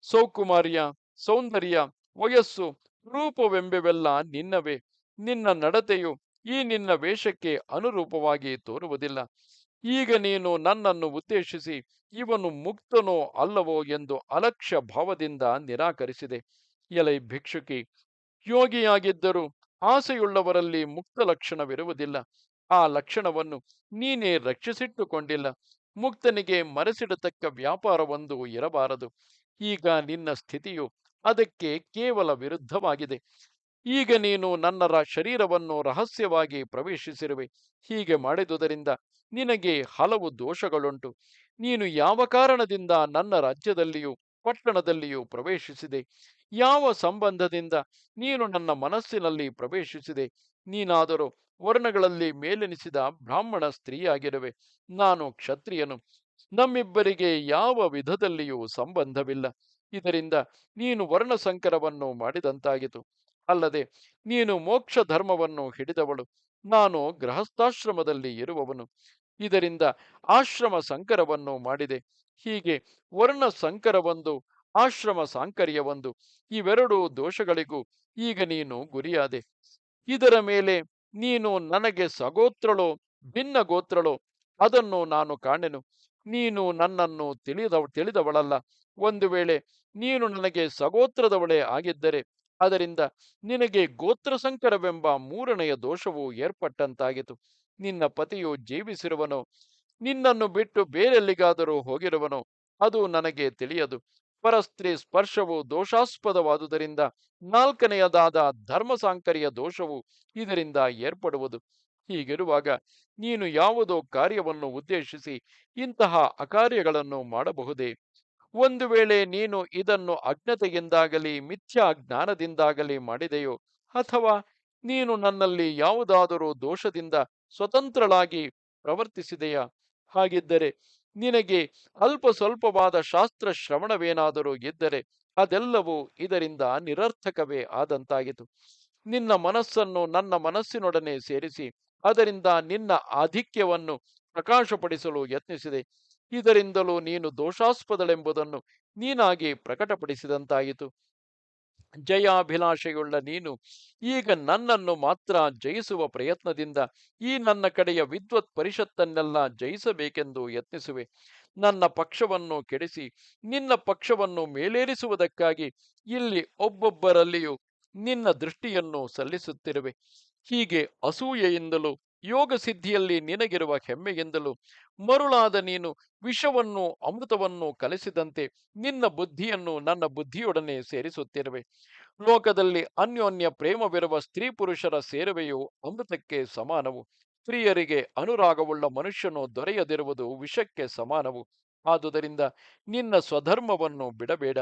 ಸೌಕುಮಾರ್ಯ, ಸೌಂದರ್ಯ, ವಯಸ್ಸು, ರೂಪವೆಂಬವೆಲ್ಲ ನಿನ್ನವೇ. ನಿನ್ನ ನಡತೆಯು ಈ ನಿನ್ನ ವೇಷಕ್ಕೆ ಅನುರೂಪವಾಗಿ ತೋರುವುದಿಲ್ಲ. ಈಗ ನೀನು ನನ್ನನ್ನು ಉದ್ದೇಶಿಸಿ ಇವನು ಮುಕ್ತನೋ ಅಲ್ಲವೋ ಎಂದು ಅಲಕ್ಷ್ಯ ಭಾವದಿಂದ ನಿರಾಕರಿಸಿದೆ. ಎಲೈ ಭಿಕ್ಷುಕಿ, ಯೋಗಿಯಾಗಿದ್ದರೂ ಆಸೆಯುಳ್ಳವರಲ್ಲಿ ಮುಕ್ತ ಲಕ್ಷಣವಿರುವುದಿಲ್ಲ. ಆ ಲಕ್ಷಣವನ್ನು ನೀನೇ ರಕ್ಷಿಸಿಟ್ಟುಕೊಂಡಿಲ್ಲ. ಮುಕ್ತನಿಗೆ ಮರೆಸಿಡತಕ್ಕ ವ್ಯಾಪಾರವೊಂದು ಇರಬಾರದು. ಈಗ ನಿನ್ನ ಸ್ಥಿತಿಯು ಅದಕ್ಕೆ ಕೇವಲ ವಿರುದ್ಧವಾಗಿದೆ. ಈಗ ನೀನು ನನ್ನ ಶರೀರವನ್ನು ರಹಸ್ಯವಾಗಿ ಪ್ರವೇಶಿಸಿರುವೆ. ಹೀಗೆ ಮಾಡಿದುದರಿಂದ ನಿನಗೆ ಹಲವು ದೋಷಗಳುಂಟು. ನೀನು ಯಾವ ಕಾರಣದಿಂದ ನನ್ನ ರಾಜ್ಯದಲ್ಲಿಯೂ ಪಟ್ಟಣದಲ್ಲಿಯೂ ಪ್ರವೇಶಿಸಿದೆ? ಯಾವ ಸಂಬಂಧದಿಂದ ನೀನು ನನ್ನ ಮನಸ್ಸಿನಲ್ಲಿ ಪ್ರವೇಶಿಸಿದೆ? ನೀನಾದರೂ ವರ್ಣಗಳಲ್ಲಿ ಮೇಲೆನಿಸಿದ ಬ್ರಾಹ್ಮಣ ಸ್ತ್ರೀಯಾಗಿರುವೆ. ನಾನು ಕ್ಷತ್ರಿಯನು. ನಮ್ಮಿಬ್ಬರಿಗೆ ಯಾವ ವಿಧದಲ್ಲಿಯೂ ಸಂಬಂಧವಿಲ್ಲ. ಇದರಿಂದ ನೀನು ವರ್ಣಸಂಕರವನ್ನು ಮಾಡಿದಂತಾಗಿತು. ಅಲ್ಲದೆ ನೀನು ಮೋಕ್ಷ ಧರ್ಮವನ್ನು ಹಿಡಿದವಳು, ನಾನು ಗೃಹಸ್ಥಾಶ್ರಮದಲ್ಲಿ ಇರುವವನು. ಇದರಿಂದ ಆಶ್ರಮ ಸಂಕರವನ್ನು ಮಾಡಿದೆ. ಹೀಗೆ ವರ್ಣ ಸಂಕರವೊಂದು, ಆಶ್ರಮ ಸಾಂಕರ್ಯವೊಂದು, ಇವೆರಡೂ ದೋಷಗಳಿಗೂ ಈಗ ನೀನು ಗುರಿಯಾದೆ. ಇದರ ಮೇಲೆ ನೀನು ನನಗೆ ಸಗೋತ್ರಳೋ ಭಿನ್ನ ಗೋತ್ರಳೋ ಅದನ್ನು ನಾನು ಕಾಣೆನು. ನೀನು ನನ್ನನ್ನು ತಿಳಿದವಳಲ್ಲ. ಒಂದು ವೇಳೆ ನೀನು ನನಗೆ ಸಗೋತ್ರದವಳೇ ಆಗಿದ್ದರೆ ಅದರಿಂದ ನಿನಗೆ ಗೋತ್ರ ಸಂಕರವೆಂಬ ಮೂರನೆಯ ದೋಷವು ಏರ್ಪಟ್ಟಂತಾಗಿತು. ನಿನ್ನ ಪತಿಯು ಜೀವಿಸಿರುವನೋ ನಿನ್ನನ್ನು ಬಿಟ್ಟು ಬೇರೆಲ್ಲಿಗಾದರೂ ಹೋಗಿರುವನೋ ಅದು ನನಗೆ ತಿಳಿಯದು. ಪರಸ್ತ್ರೀ ಸ್ಪರ್ಶವು ದೋಷಾಸ್ಪದವಾದುದರಿಂದ ನಾಲ್ಕನೆಯದಾದ ಧರ್ಮಸಾಂಕರ್ಯ ದೋಷವು ಇದರಿಂದ ಏರ್ಪಡುವುದು. ಹೀಗಿರುವಾಗ ನೀನು ಯಾವುದೋ ಕಾರ್ಯವನ್ನು ಉದ್ದೇಶಿಸಿ ಇಂತಹ ಅಕಾರ್ಯಗಳನ್ನು ಮಾಡಬಹುದೇ? ಒಂದು ವೇಳೆ ನೀನು ಇದನ್ನು ಅಜ್ಞತೆಯಿಂದಾಗಲಿ ಮಿಥ್ಯಾ ಜ್ಞಾನದಿಂದಾಗಲಿ ಮಾಡಿದೆಯೋ, ಅಥವಾ ನೀನು ನನ್ನಲ್ಲಿ ಯಾವುದಾದರೂ ದೋಷದಿಂದ ಸ್ವತಂತ್ರಳಾಗಿ ಪ್ರವರ್ತಿಸಿದೆಯಾ? ಹಾಗಿದ್ದರೆ ನಿನಗೆ ಅಲ್ಪ ಸ್ವಲ್ಪವಾದ ಶಾಸ್ತ್ರ ಶ್ರವಣವೇನಾದರೂ ಇದ್ದರೆ ಅದೆಲ್ಲವೂ ಇದರಿಂದ ನಿರರ್ಥಕವೇ ಆದಂತಾಗಿತು. ನಿನ್ನ ಮನಸ್ಸನ್ನು ನನ್ನ ಮನಸ್ಸಿನೊಡನೆ ಸೇರಿಸಿ ಅದರಿಂದ ನಿನ್ನ ಆಧಿಕ್ಯವನ್ನು ಪ್ರಕಾಶಪಡಿಸಲು ಯತ್ನಿಸಿದೆ. ಇದರಿಂದಲೂ ನೀನು ದೋಷಾಸ್ಪದಳೆಂಬುದನ್ನು ನೀನಾಗಿ ಪ್ರಕಟಪಡಿಸಿದಂತಾಯಿತು. ಜಯಾಭಿಲಾಷೆಯುಳ್ಳ ನೀನು ಈಗ ನನ್ನನ್ನು ಮಾತ್ರ ಜಯಿಸುವ ಪ್ರಯತ್ನದಿಂದ ಈ ನನ್ನ ಕಡೆಯ ವಿದ್ವತ್ ಪರಿಷತ್ತನ್ನೆಲ್ಲ ಜಯಿಸಬೇಕೆಂದು ಯತ್ನಿಸುವೆ. ನನ್ನ ಪಕ್ಷವನ್ನು ಕೆಡಿಸಿ ನಿನ್ನ ಪಕ್ಷವನ್ನು ಮೇಲೇರಿಸುವುದಕ್ಕಾಗಿ ಇಲ್ಲಿ ಒಬ್ಬೊಬ್ಬರಲ್ಲಿಯೂ ನಿನ್ನ ದೃಷ್ಟಿಯನ್ನು ಸಲ್ಲಿಸುತ್ತಿರುವೆ. ಹೀಗೆ ಅಸೂಯೆಯಿಂದಲೂ ಯೋಗ ಸಿದ್ಧಿಯಲ್ಲಿ ನಿನಗಿರುವ ಹೆಮ್ಮೆಯಿಂದಲೂ ಮರುಳಾದ ನೀನು ವಿಷವನ್ನು ಅಮೃತವನ್ನು ಕಲಿಸಿದಂತೆ ನಿನ್ನ ಬುದ್ಧಿಯನ್ನು ನನ್ನ ಬುದ್ಧಿಯೊಡನೆ ಸೇರಿಸುತ್ತಿರುವೆ. ಲೋಕದಲ್ಲಿ ಅನ್ಯೋನ್ಯ ಪ್ರೇಮವಿರುವ ಸ್ತ್ರೀ ಪುರುಷರ ಸೇರುವೆಯು ಅಮೃತಕ್ಕೆ ಸಮಾನವು. ಸ್ತ್ರೀಯರಿಗೆ ಅನುರಾಗವುಳ್ಳ ಮನುಷ್ಯನು ದೊರೆಯದಿರುವುದು ವಿಷಕ್ಕೆ ಸಮಾನವು. ಆದುದರಿಂದ ನಿನ್ನ ಸ್ವಧರ್ಮವನ್ನು ಬಿಡಬೇಡ.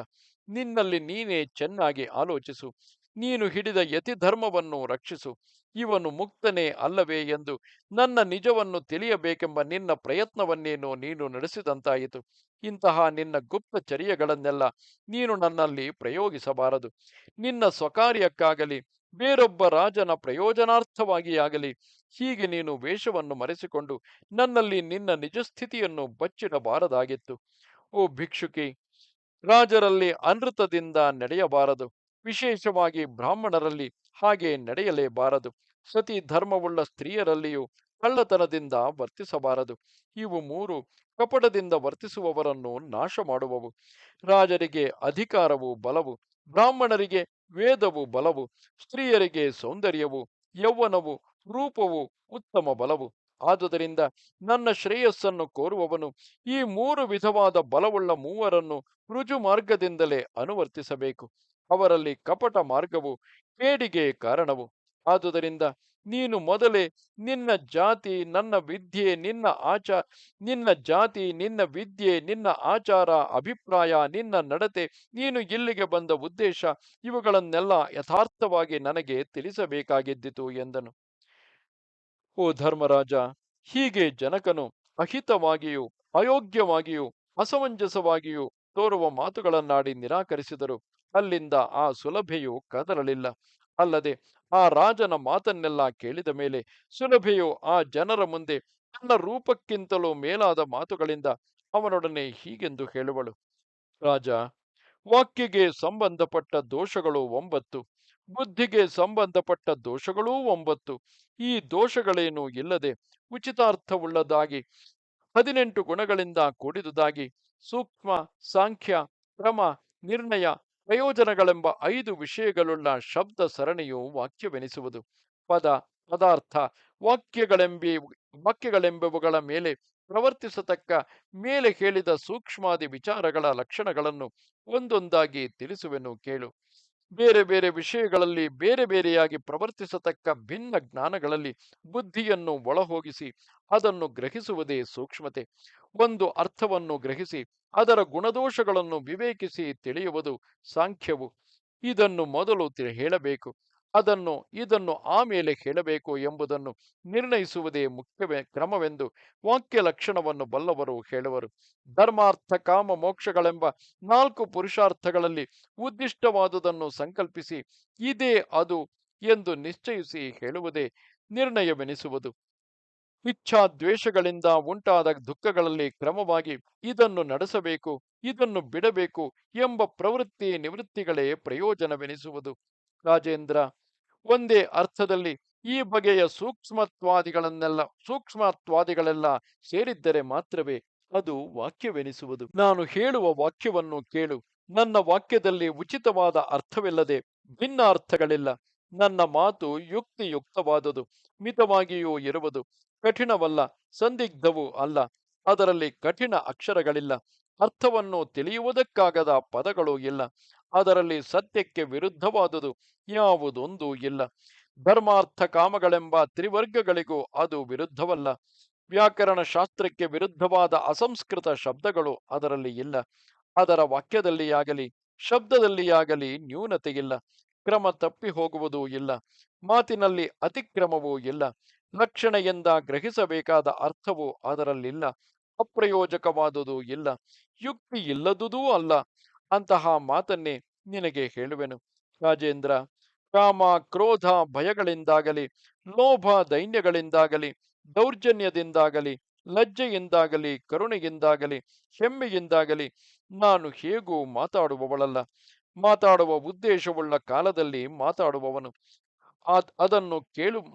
ನಿನ್ನಲ್ಲಿ ನೀನೇ ಚೆನ್ನಾಗಿ ಆಲೋಚಿಸು. ನೀನು ಹಿಡಿದ ಯತಿಧರ್ಮವನ್ನು ರಕ್ಷಿಸು. ಇವನು ಮುಕ್ತನೇ ಅಲ್ಲವೇ ಎಂದು ನನ್ನ ನಿಜವನ್ನು ತಿಳಿಯಬೇಕೆಂಬ ನಿನ್ನ ಪ್ರಯತ್ನವನ್ನೇನೋ ನೀನು ನಡೆಸಿದಂತಾಯಿತು. ಇಂತಹ ನಿನ್ನ ಗುಪ್ತ ಚರ್ಯಗಳನ್ನೆಲ್ಲ ನೀನು ನನ್ನಲ್ಲಿ ಪ್ರಯೋಗಿಸಬಾರದು. ನಿನ್ನ ಸ್ವಕಾರ್ಯಕ್ಕಾಗಲಿ ಬೇರೊಬ್ಬ ರಾಜನ ಪ್ರಯೋಜನಾರ್ಥವಾಗಿಯಾಗಲಿ ಹೀಗೆ ನೀನು ವೇಷವನ್ನು ಮರೆಸಿಕೊಂಡು ನನ್ನಲ್ಲಿ ನಿನ್ನ ನಿಜಸ್ಥಿತಿಯನ್ನು ಬಚ್ಚಿಡಬಾರದಾಗಿತ್ತು. ಓ ಭಿಕ್ಷುಕಿ, ರಾಜರಲ್ಲಿ ಅನೃತದಿಂದ ನಡೆಯಬಾರದು. ವಿಶೇಷವಾಗಿ ಬ್ರಾಹ್ಮಣರಲ್ಲಿ ಹಾಗೆ ನಡೆಯಲೇಬಾರದು. ಸತಿ ಧರ್ಮವುಳ್ಳ ಸ್ತ್ರೀಯರಲ್ಲಿಯೂ ಕಳ್ಳತನದಿಂದ ವರ್ತಿಸಬಾರದು. ಇವು ಮೂರು ಕಪಟದಿಂದ ವರ್ತಿಸುವವರನ್ನು ನಾಶ ಮಾಡುವವು. ರಾಜರಿಗೆ ಅಧಿಕಾರವು ಬಲವು, ಬ್ರಾಹ್ಮಣರಿಗೆ ವೇದವು ಬಲವು, ಸ್ತ್ರೀಯರಿಗೆ ಸೌಂದರ್ಯವು, ಯೌವನವು, ರೂಪವು ಉತ್ತಮ ಬಲವು. ಆದುದರಿಂದ ನನ್ನ ಶ್ರೇಯಸ್ಸನ್ನು ಕೋರುವವನು ಈ ಮೂರು ವಿಧವಾದ ಬಲವುಳ್ಳ ಮೂವರನ್ನು ರುಜು ಮಾರ್ಗದಿಂದಲೇ ಅನುವರ್ತಿಸಬೇಕು. ಅವರಲ್ಲಿ ಕಪಟ ಮಾರ್ಗವು ಕೇಡಿಗೆ ಕಾರಣವು. ಆದುದರಿಂದ ನೀನು ಮೊದಲೇ ನಿನ್ನ ಜಾತಿ ನನ್ನ ವಿದ್ಯೆ ನಿನ್ನ ನಿನ್ನ ಜಾತಿ ನಿನ್ನ ವಿದ್ಯೆ ನಿನ್ನ ಆಚಾರ ಅಭಿಪ್ರಾಯ ನಿನ್ನ ನಡತೆ ನೀನು ಇಲ್ಲಿಗೆ ಬಂದ ಉದ್ದೇಶ ಇವುಗಳನ್ನೆಲ್ಲ ಯಥಾರ್ಥವಾಗಿ ನನಗೆ ತಿಳಿಸಬೇಕಾಗಿದ್ದಿತು ಎಂದನು. ಓ ಧರ್ಮರಾಜ, ಹೀಗೆ ಜನಕನು ಅಹಿತವಾಗಿಯೂ ಅಯೋಗ್ಯವಾಗಿಯೂ ಅಸಮಂಜಸವಾಗಿಯೂ ತೋರುವ ಮಾತುಗಳನ್ನಾಡಿ ನಿರಾಕರಿಸಿದರು. ಅಲ್ಲಿಂದ ಆ ಸುಲಭೆಯು ಕದಲಲಿಲ್ಲ. ಅಲ್ಲದೆ ಆ ರಾಜನ ಮಾತನ್ನೆಲ್ಲ ಕೇಳಿದ ಮೇಲೆ ಸುಲಭೆಯು ಆ ಜನರ ಮುಂದೆ ತನ್ನ ರೂಪಕ್ಕಿಂತಲೂ ಮೇಲಾದ ಮಾತುಗಳಿಂದ ಅವನೊಡನೆ ಹೀಗೆಂದು ಹೇಳುವಳು. ರಾಜ, ವಾಕ್ಯಗೆ ಸಂಬಂಧಪಟ್ಟ ದೋಷಗಳು 9, ಬುದ್ಧಿಗೆ ಸಂಬಂಧಪಟ್ಟ ದೋಷಗಳೂ 9. ಈ ದೋಷಗಳೇನೂ ಇಲ್ಲದೆ ಉಚಿತಾರ್ಥವುಳ್ಳದಾಗಿ 18 ಗುಣಗಳಿಂದ ಕೂಡಿದುದಾಗಿ ಸೂಕ್ಷ್ಮ, ಸಾಂಖ್ಯ, ಕ್ರಮ, ನಿರ್ಣಯ, ಪ್ರಯೋಜನಗಳೆಂಬ 5 ವಿಷಯಗಳುಳ್ಳ ಶಬ್ದ ಸರಣಿಯು ವಾಕ್ಯವೆನಿಸುವುದು. ಪದ, ಪದಾರ್ಥ, ವಾಕ್ಯಗಳೆಂಬಿ ವಾಕ್ಯಗಳೆಂಬುವುಗಳ ಮೇಲೆ ಪ್ರವರ್ತಿಸತಕ್ಕ ಮೇಲೆ ಹೇಳಿದ ಸೂಕ್ಷ್ಮಾದಿ ವಿಚಾರಗಳ ಲಕ್ಷಣಗಳನ್ನು ಒಂದೊಂದಾಗಿ ತಿಳಿಸುವೆನು ಕೇಳು. ಬೇರೆ ಬೇರೆ ವಿಷಯಗಳಲ್ಲಿ ಬೇರೆ ಬೇರೆಯಾಗಿ ಪ್ರವರ್ತಿಸತಕ್ಕ ಭಿನ್ನ ಜ್ಞಾನಗಳಲ್ಲಿ ಬುದ್ಧಿಯನ್ನು ಒಳಹೋಗಿಸಿ ಅದನ್ನು ಗ್ರಹಿಸುವುದೇ ಸೂಕ್ಷ್ಮತೆ. ಒಂದು ಅರ್ಥವನ್ನು ಗ್ರಹಿಸಿ ಅದರ ಗುಣದೋಷಗಳನ್ನು ವಿವೇಕಿಸಿ ತಿಳಿಯುವುದು ಸಾಂಖ್ಯವು. ಇದನ್ನು ಮೊದಲು ಹೇಳಬೇಕು, ಇದನ್ನು ಆಮೇಲೆ ಹೇಳಬೇಕು ಎಂಬುದನ್ನು ನಿರ್ಣಯಿಸುವುದೇ ಮುಖ್ಯವೇ ಕ್ರಮವೆಂದು ವಾಕ್ಯ ಲಕ್ಷಣವನ್ನು ಬಲ್ಲವರು ಹೇಳುವರು. ಧರ್ಮಾರ್ಥ ಕಾಮ ಮೋಕ್ಷಗಳೆಂಬ 4 ಪುರುಷಾರ್ಥಗಳಲ್ಲಿ ಉದ್ದಿಷ್ಟವಾದುದನ್ನು ಸಂಕಲ್ಪಿಸಿ ಇದೇ ಅದು ಎಂದು ನಿಶ್ಚಯಿಸಿ ಹೇಳುವುದೇ ನಿರ್ಣಯವೆನಿಸುವುದು. ಇಚ್ಛಾದ್ವೇಷಗಳಿಂದ ಉಂಟಾದ ದುಃಖಗಳಲ್ಲಿ ಕ್ರಮವಾಗಿ ಇದನ್ನು ನಡೆಸಬೇಕು, ಇದನ್ನು ಬಿಡಬೇಕು ಎಂಬ ಪ್ರವೃತ್ತಿ ನಿವೃತ್ತಿಗಳೇ ಪ್ರಯೋಜನವೆನಿಸುವುದು. ರಾಜೇಂದ್ರ, ಒಂದೇ ಅರ್ಥದಲ್ಲಿ ಈ ಬಗೆಯ ಸೂಕ್ಷ್ಮತ್ವಾದಿಗಳೆಲ್ಲ ಸೇರಿದ್ದರೆ ಮಾತ್ರವೇ ಅದು ವಾಕ್ಯವೆನಿಸುವುದು. ನಾನು ಹೇಳುವ ವಾಕ್ಯವನ್ನು ಕೇಳು. ನನ್ನ ವಾಕ್ಯದಲ್ಲಿ ಉಚಿತವಾದ ಅರ್ಥವಿಲ್ಲದೆ ಭಿನ್ನ ಅರ್ಥಗಳಿಲ್ಲ. ನನ್ನ ಮಾತು ಯುಕ್ತಿಯುಕ್ತವಾದುದು, ಮಿತವಾಗಿಯೂ ಇರುವುದು, ಕಠಿಣವಲ್ಲ, ಸಂದಿಗ್ಧವೂ ಅಲ್ಲ. ಅದರಲ್ಲಿ ಕಠಿಣ ಅಕ್ಷರಗಳಿಲ್ಲ, ಅರ್ಥವನ್ನು ತಿಳಿಯುವುದಕ್ಕಾಗದ ಪದಗಳೂ ಇಲ್ಲ. ಅದರಲ್ಲಿ ಸತ್ಯಕ್ಕೆ ವಿರುದ್ಧವಾದುದು ಯಾವುದೊಂದೂ ಇಲ್ಲ. ಧರ್ಮಾರ್ಥ ಕಾಮಗಳೆಂಬ ತ್ರಿವರ್ಗಗಳಿಗೂ ಅದು ವಿರುದ್ಧವಲ್ಲ. ವ್ಯಾಕರಣ ಶಾಸ್ತ್ರಕ್ಕೆ ವಿರುದ್ಧವಾದ ಅಸಂಸ್ಕೃತ ಶಬ್ದಗಳು ಅದರಲ್ಲಿ ಇಲ್ಲ. ಅದರ ವಾಕ್ಯದಲ್ಲಿಯಾಗಲಿ ಶಬ್ದದಲ್ಲಿಯಾಗಲಿ ನ್ಯೂನತೆಯಿಲ್ಲ. ಕ್ರಮ ತಪ್ಪಿ ಹೋಗುವುದೂ ಇಲ್ಲ. ಮಾತಿನಲ್ಲಿ ಅತಿಕ್ರಮವೂ ಇಲ್ಲ. ಲಕ್ಷಣೆಯಿಂದ ಗ್ರಹಿಸಬೇಕಾದ ಅರ್ಥವು ಅದರಲ್ಲಿಲ್ಲ. ಅಪ್ರಯೋಜಕವಾದುದೂ ಇಲ್ಲ, ಯುಕ್ತಿ ಇಲ್ಲದುದೂ ಅಲ್ಲ. ಅಂತಹ ಮಾತನ್ನೇ ನಿನಗೆ ಹೇಳುವೆನು. ರಾಜೇಂದ್ರ, ಕಾಮ ಕ್ರೋಧ ಭಯಗಳಿಂದಾಗಲಿ, ಲೋಭ ದೈನ್ಯಗಳಿಂದಾಗಲಿ, ದೌರ್ಜನ್ಯದಿಂದಾಗಲಿ, ಲಜ್ಜೆಯಿಂದಾಗಲಿ, ಕರುಣೆಯಿಂದಾಗಲಿ, ಹೆಮ್ಮೆಯಿಂದಾಗಲಿ ನಾನು ಹೇಗೂ ಮಾತಾಡುವವಳಲ್ಲ. ಮಾತಾಡುವ ಉದ್ದೇಶವುಳ್ಳ ಕಾಲದಲ್ಲಿ ಮಾತಾಡುವವನು, ಅದನ್ನು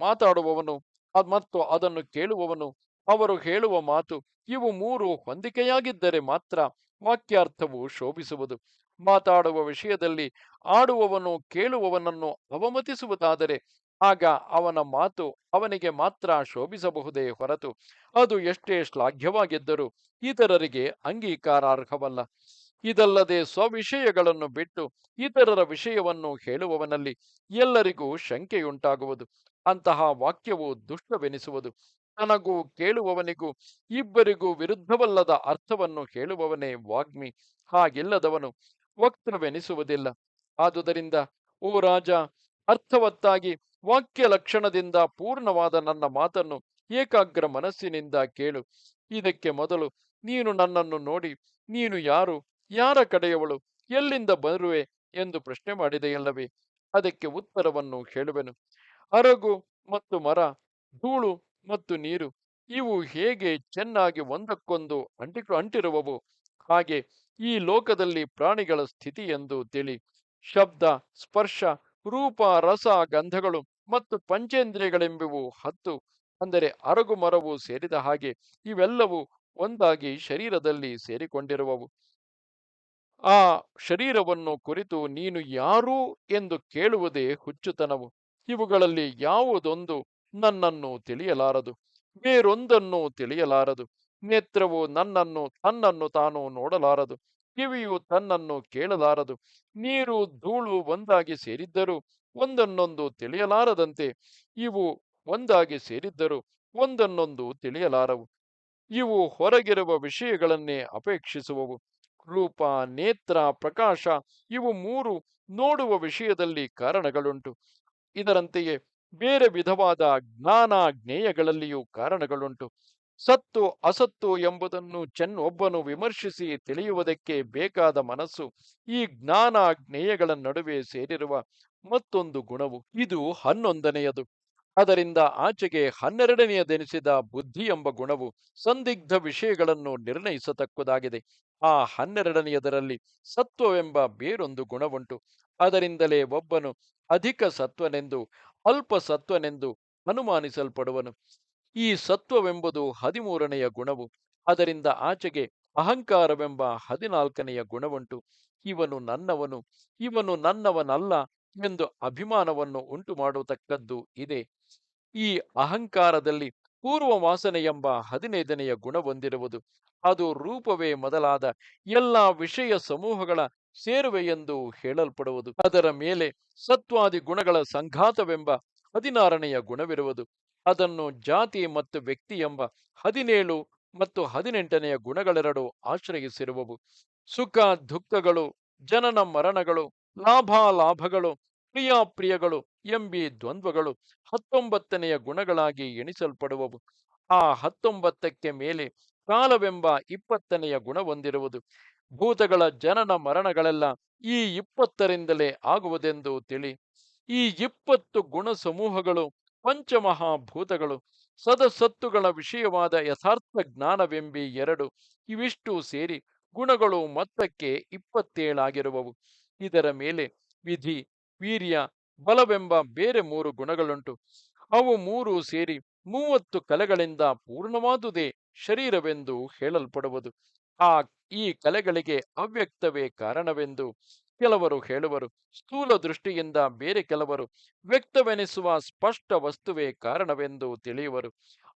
ಮಾತಾಡುವವನು ಮತ್ತು ಅದನ್ನು ಕೇಳುವವನು, ಅವರು ಹೇಳುವ ಮಾತು ಇವು ಮೂರು ಹೊಂದಿಕೆಯಾಗಿದ್ದರೆ ಮಾತ್ರ ವಾಕ್ಯಾರ್ಥವು ಶೋಭಿಸುವುದು. ಮಾತಾಡುವ ವಿಷಯದಲ್ಲಿ ಆಡುವವನು ಕೇಳುವವನನ್ನು ಅವಮತಿಸುವುದಾದರೆ ಆಗ ಅವನ ಮಾತು ಅವನಿಗೆ ಮಾತ್ರ ಶೋಭಿಸಬಹುದೇ ಹೊರತು ಅದು ಎಷ್ಟೇ ಶ್ಲಾಘ್ಯವಾಗಿದ್ದರೂ ಇತರರಿಗೆ ಅಂಗೀಕಾರಾರ್ಹವಲ್ಲ. ಇದಲ್ಲದೆ ಸ್ವವಿಷಯಗಳನ್ನು ಬಿಟ್ಟು ಇತರರ ವಿಷಯವನ್ನು ಹೇಳುವವನಲ್ಲಿ ಎಲ್ಲರಿಗೂ ಶಂಕೆಯುಂಟಾಗುವುದು. ಅಂತಹ ವಾಕ್ಯವು ದುಷ್ಟವೆನಿಸುವುದು. ತನಗೂ ಕೇಳುವವನಿಗೂ ಇಬ್ಬರಿಗೂ ವಿರುದ್ಧವಲ್ಲದ ಅರ್ಥವನ್ನು ಹೇಳುವವನೇ ವಾಗ್ಮಿ. ಹಾಗಿಲ್ಲದವನು ವಕ್ತೃವೆನಿಸುವುದಿಲ್ಲ. ಆದುದರಿಂದ ಓ ರಾಜ, ಅರ್ಥವತ್ತಾಗಿ ವಾಕ್ಯ ಲಕ್ಷಣದಿಂದ ಪೂರ್ಣವಾದ ನನ್ನ ಮಾತನ್ನು ಏಕಾಗ್ರ ಮನಸ್ಸಿನಿಂದ ಕೇಳು. ಇದಕ್ಕೆ ಮೊದಲು ನೀನು ನನ್ನನ್ನು ನೋಡಿ, ನೀನು ಯಾರು, ಯಾರ ಕಡೆಯವಳು, ಎಲ್ಲಿಂದ ಬರುವೆ ಎಂದು ಪ್ರಶ್ನೆ ಮಾಡಿದೆಯಲ್ಲವೇ? ಅದಕ್ಕೆ ಉತ್ತರವನ್ನು ಹೇಳುವೆನು. ಅರಗು ಮತ್ತು ಮರ, ಧೂಳು ಮತ್ತು ನೀರು, ಇವು ಹೇಗೆ ಚೆನ್ನಾಗಿ ಒಂದಕ್ಕೊಂದು ಅಂಟಿರುವವು, ಹಾಗೆ ಈ ಲೋಕದಲ್ಲಿ ಪ್ರಾಣಿಗಳ ಸ್ಥಿತಿ ಎಂದು ತಿಳಿ. ಶಬ್ದ, ಸ್ಪರ್ಶ, ರೂಪ, ರಸ, ಗಂಧಗಳು ಮತ್ತು ಪಂಚೇಂದ್ರಿಯಗಳೆಂಬುವು 10, ಅಂದರೆ ಅರಗು ಮರವು ಸೇರಿದ ಹಾಗೆ ಇವೆಲ್ಲವೂ ಒಂದಾಗಿ ಶರೀರದಲ್ಲಿ ಸೇರಿಕೊಂಡಿರುವವು. ಆ ಶರೀರವನ್ನು ಕುರಿತು ನೀನು ಯಾರು ಎಂದು ಕೇಳುವುದೇ ಹುಚ್ಚುತನವು. ಇವುಗಳಲ್ಲಿ ಯಾವುದೊಂದು ನನ್ನನ್ನು ತಿಳಿಯಲಾರದು, ಬೇರೊಂದನ್ನು ತಿಳಿಯಲಾರದು. ನೇತ್ರವು ತನ್ನನ್ನು ತಾನು ನೋಡಲಾರದು, ಕಿವಿಯು ತನ್ನನ್ನು ಕೇಳಲಾರದು. ನೀರು, ಧೂಳು ಒಂದಾಗಿ ಸೇರಿದ್ದರೂ ಒಂದನ್ನೊಂದು ತಿಳಿಯಲಾರದಂತೆ ಇವು ಒಂದಾಗಿ ಸೇರಿದ್ದರೂ ಒಂದನ್ನೊಂದು ತಿಳಿಯಲಾರವು. ಇವು ಹೊರಗಿರುವ ವಿಷಯಗಳನ್ನೇ ಅಪೇಕ್ಷಿಸುವವು. ರೂಪ, ನೇತ್ರ, ಪ್ರಕಾಶ, ಇವು ಮೂರು ನೋಡುವ ವಿಷಯದಲ್ಲಿ ಕಾರಣಗಳುಂಟು. ಇದರಂತೆಯೇ ಬೇರೆ ವಿಧವಾದ ಜ್ಞಾನ ಜ್ಞೇಯಗಳಲ್ಲಿಯೂ ಕಾರಣಗಳುಂಟು. ಸತ್ತು ಅಸತ್ತು ಎಂಬುದನ್ನು ಒಬ್ಬನು ವಿಮರ್ಶಿಸಿ ತಿಳಿಯುವುದಕ್ಕೆ ಬೇಕಾದ ಮನಸ್ಸು ಈ ಜ್ಞಾನ ಜ್ಞೇಯಗಳ ನಡುವೆ ಸೇರಿರುವ ಮತ್ತೊಂದು ಗುಣವು. ಇದು 11ನೆಯದು. ಅದರಿಂದ ಆಚೆಗೆ 12ನೆಯದೆನಿಸಿದ ಬುದ್ಧಿ ಎಂಬ ಗುಣವು ಸಂದಿಗ್ಧ ವಿಷಯಗಳನ್ನು ನಿರ್ಣಯಿಸತಕ್ಕುದಾಗಿದೆ. ಆ 12ನೆಯದರಲ್ಲಿ ಸತ್ವವೆಂಬ ಬೇರೊಂದು ಗುಣವುಂಟು. ಅದರಿಂದಲೇ ಒಬ್ಬನು ಅಧಿಕ ಸತ್ವನೆಂದು ಅಲ್ಪ ಸತ್ವನೆಂದು ಅನುಮಾನಿಸಲ್ಪಡುವನು. ಈ ಸತ್ವವೆಂಬುದು 13ನೆಯ ಗುಣವು. ಅದರಿಂದ ಆಚೆಗೆ ಅಹಂಕಾರವೆಂಬ 14ನೆಯ ಗುಣವುಂಟು. ಇವನು ನನ್ನವನಲ್ಲ ಎಂದು ಅಭಿಮಾನವನ್ನು ಉಂಟು ಮಾಡತಕ್ಕದ್ದು ಇದೆ. ಈ ಅಹಂಕಾರದಲ್ಲಿ ಪೂರ್ವ ವಾಸನೆ ಎಂಬ 15ನೆಯ ಗುಣ ಹೊಂದಿರುವುದು. ಅದು ರೂಪವೇ ಮೊದಲಾದ ಎಲ್ಲ ವಿಷಯ ಸಮೂಹಗಳ ಸೇರುವೆ ಎಂದು ಹೇಳಲ್ಪಡುವುದು. ಅದರ ಮೇಲೆ ಸತ್ವಾದಿ ಗುಣಗಳ ಸಂಘಾತವೆಂಬ 16ನೆಯ ಗುಣವಿರುವುದು. ಅದನ್ನು ಜಾತಿ ಮತ್ತು ವ್ಯಕ್ತಿ ಎಂಬ 17 ಮತ್ತು 18ನೆಯ ಗುಣಗಳೆರಡು ಆಶ್ರಯಿಸಿರುವವು. ಸುಖ ದುಃಖಗಳು, ಜನನ ಮರಣಗಳು, ಲಾಭಾಲಾಭಗಳು, ಪ್ರಿಯಾಪ್ರಿಯಗಳು ಎಂಬಿ ದ್ವಂದ್ವಗಳು 19ನೆಯ ಗುಣಗಳಾಗಿ ಎಣಿಸಲ್ಪಡುವವು. ಆ 19ಕ್ಕೆ ಮೇಲೆ ಕಾಲವೆಂಬ 20ನೆಯ ಗುಣ ಹೊಂದಿರುವುದು. ಭೂತಗಳ ಜನನ ಮರಣಗಳೆಲ್ಲ ಈ 20ರಿಂದಲೇ ಆಗುವುದೆಂದು ತಿಳಿ. ಈ 20 ಗುಣ ಸಮೂಹಗಳು ಪಂಚಮಹಾಭೂತಗಳು. ಸದಸತ್ತುಗಳ ವಿಷಯವಾದ ಯಥಾರ್ಥ ಜ್ಞಾನವೆಂಬಿ 2, ಇವಿಷ್ಟು ಸೇರಿ ಗುಣಗಳು ಮೊತ್ತಕ್ಕೆ 27 ಇದರ ಮೇಲೆ ವಿಧಿ, ವೀರ್ಯ, ಬಲವೆಂಬ ಬೇರೆ 3 ಗುಣಗಳುಂಟು. ಅವು 3 ಸೇರಿ 30 ಕಲೆಗಳಿಂದ ಪೂರ್ಣವಾದುದೇ ಶರೀರವೆಂದು ಹೇಳಲ್ಪಡುವುದು. ಈ ಕಲೆಗಳಿಗೆ ಅವ್ಯಕ್ತವೇ ಕಾರಣವೆಂದು ಕೆಲವರು ಹೇಳುವರು. ಸ್ಥೂಲ ದೃಷ್ಟಿಯಿಂದ ಬೇರೆ ಕೆಲವರು ವ್ಯಕ್ತವೆನಿಸುವ ಸ್ಪಷ್ಟ ವಸ್ತುವೇ ಕಾರಣವೆಂದು ತಿಳಿಯುವರು.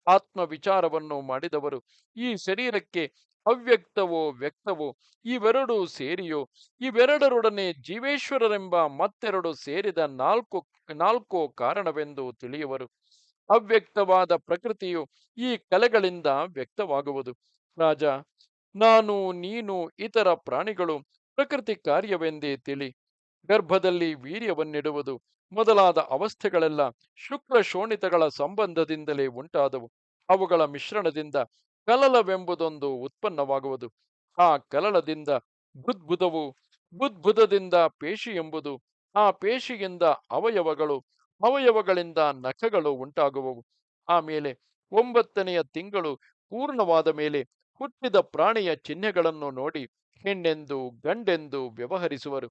ಆತ್ಮ ವಿಚಾರವನ್ನು ಮಾಡಿದವರು ಈ ಶರೀರಕ್ಕೆ ಅವ್ಯಕ್ತವೋ ವ್ಯಕ್ತವೋ ಇವೆರಡೂ ಸೇರಿಯೋ ಇವೆರಡರೊಡನೆ ಜೀವೇಶ್ವರರೆಂಬ ಮತ್ತೆರಡು ಸೇರಿದ ನಾಲ್ಕೋ ಕಾರಣವೆಂದು ತಿಳಿಯುವರು. ಅವ್ಯಕ್ತವಾದ ಪ್ರಕೃತಿಯು ಈ ಕಲೆಗಳಿಂದ ವ್ಯಕ್ತವಾಗುವುದು. ರಾಜ, ನಾನು, ನೀನು, ಇತರ ಪ್ರಾಣಿಗಳು ಪ್ರಕೃತಿ ಕಾರ್ಯವೆಂದೇ ತಿಳಿ. ಗರ್ಭದಲ್ಲಿ ವೀರ್ಯವನ್ನಿಡುವುದು ಮೊದಲಾದ ಅವಸ್ಥೆಗಳೆಲ್ಲ ಶುಕ್ರ ಶೋಣಿತಗಳ ಸಂಬಂಧದಿಂದಲೇ ಉಂಟಾದವು. ಅವುಗಳ ಮಿಶ್ರಣದಿಂದ ಕಲಲವೆಂಬುದೊಂದು ಉತ್ಪನ್ನವಾಗುವುದು. ಆ ಕಲಲದಿಂದ ಬುದ್ಬುದವು, ಬುದ್ಬುದದಿಂದ ಪೇಶಿ ಎಂಬುದು, ಆ ಪೇಶಿಯಿಂದ ಅವಯವಗಳು, ಅವಯವಗಳಿಂದ ನಖಗಳು ಉಂಟಾಗುವವು. ಆಮೇಲೆ 9ನೆಯ ತಿಂಗಳು ಪೂರ್ಣವಾದ ಮೇಲೆ ಹುಟ್ಟಿದ ಪ್ರಾಣಿಯ ಚಿಹ್ನೆಗಳನ್ನು ನೋಡಿ ಹೆಣ್ಣೆಂದು ಗಂಡೆಂದು ವ್ಯವಹರಿಸುವರು.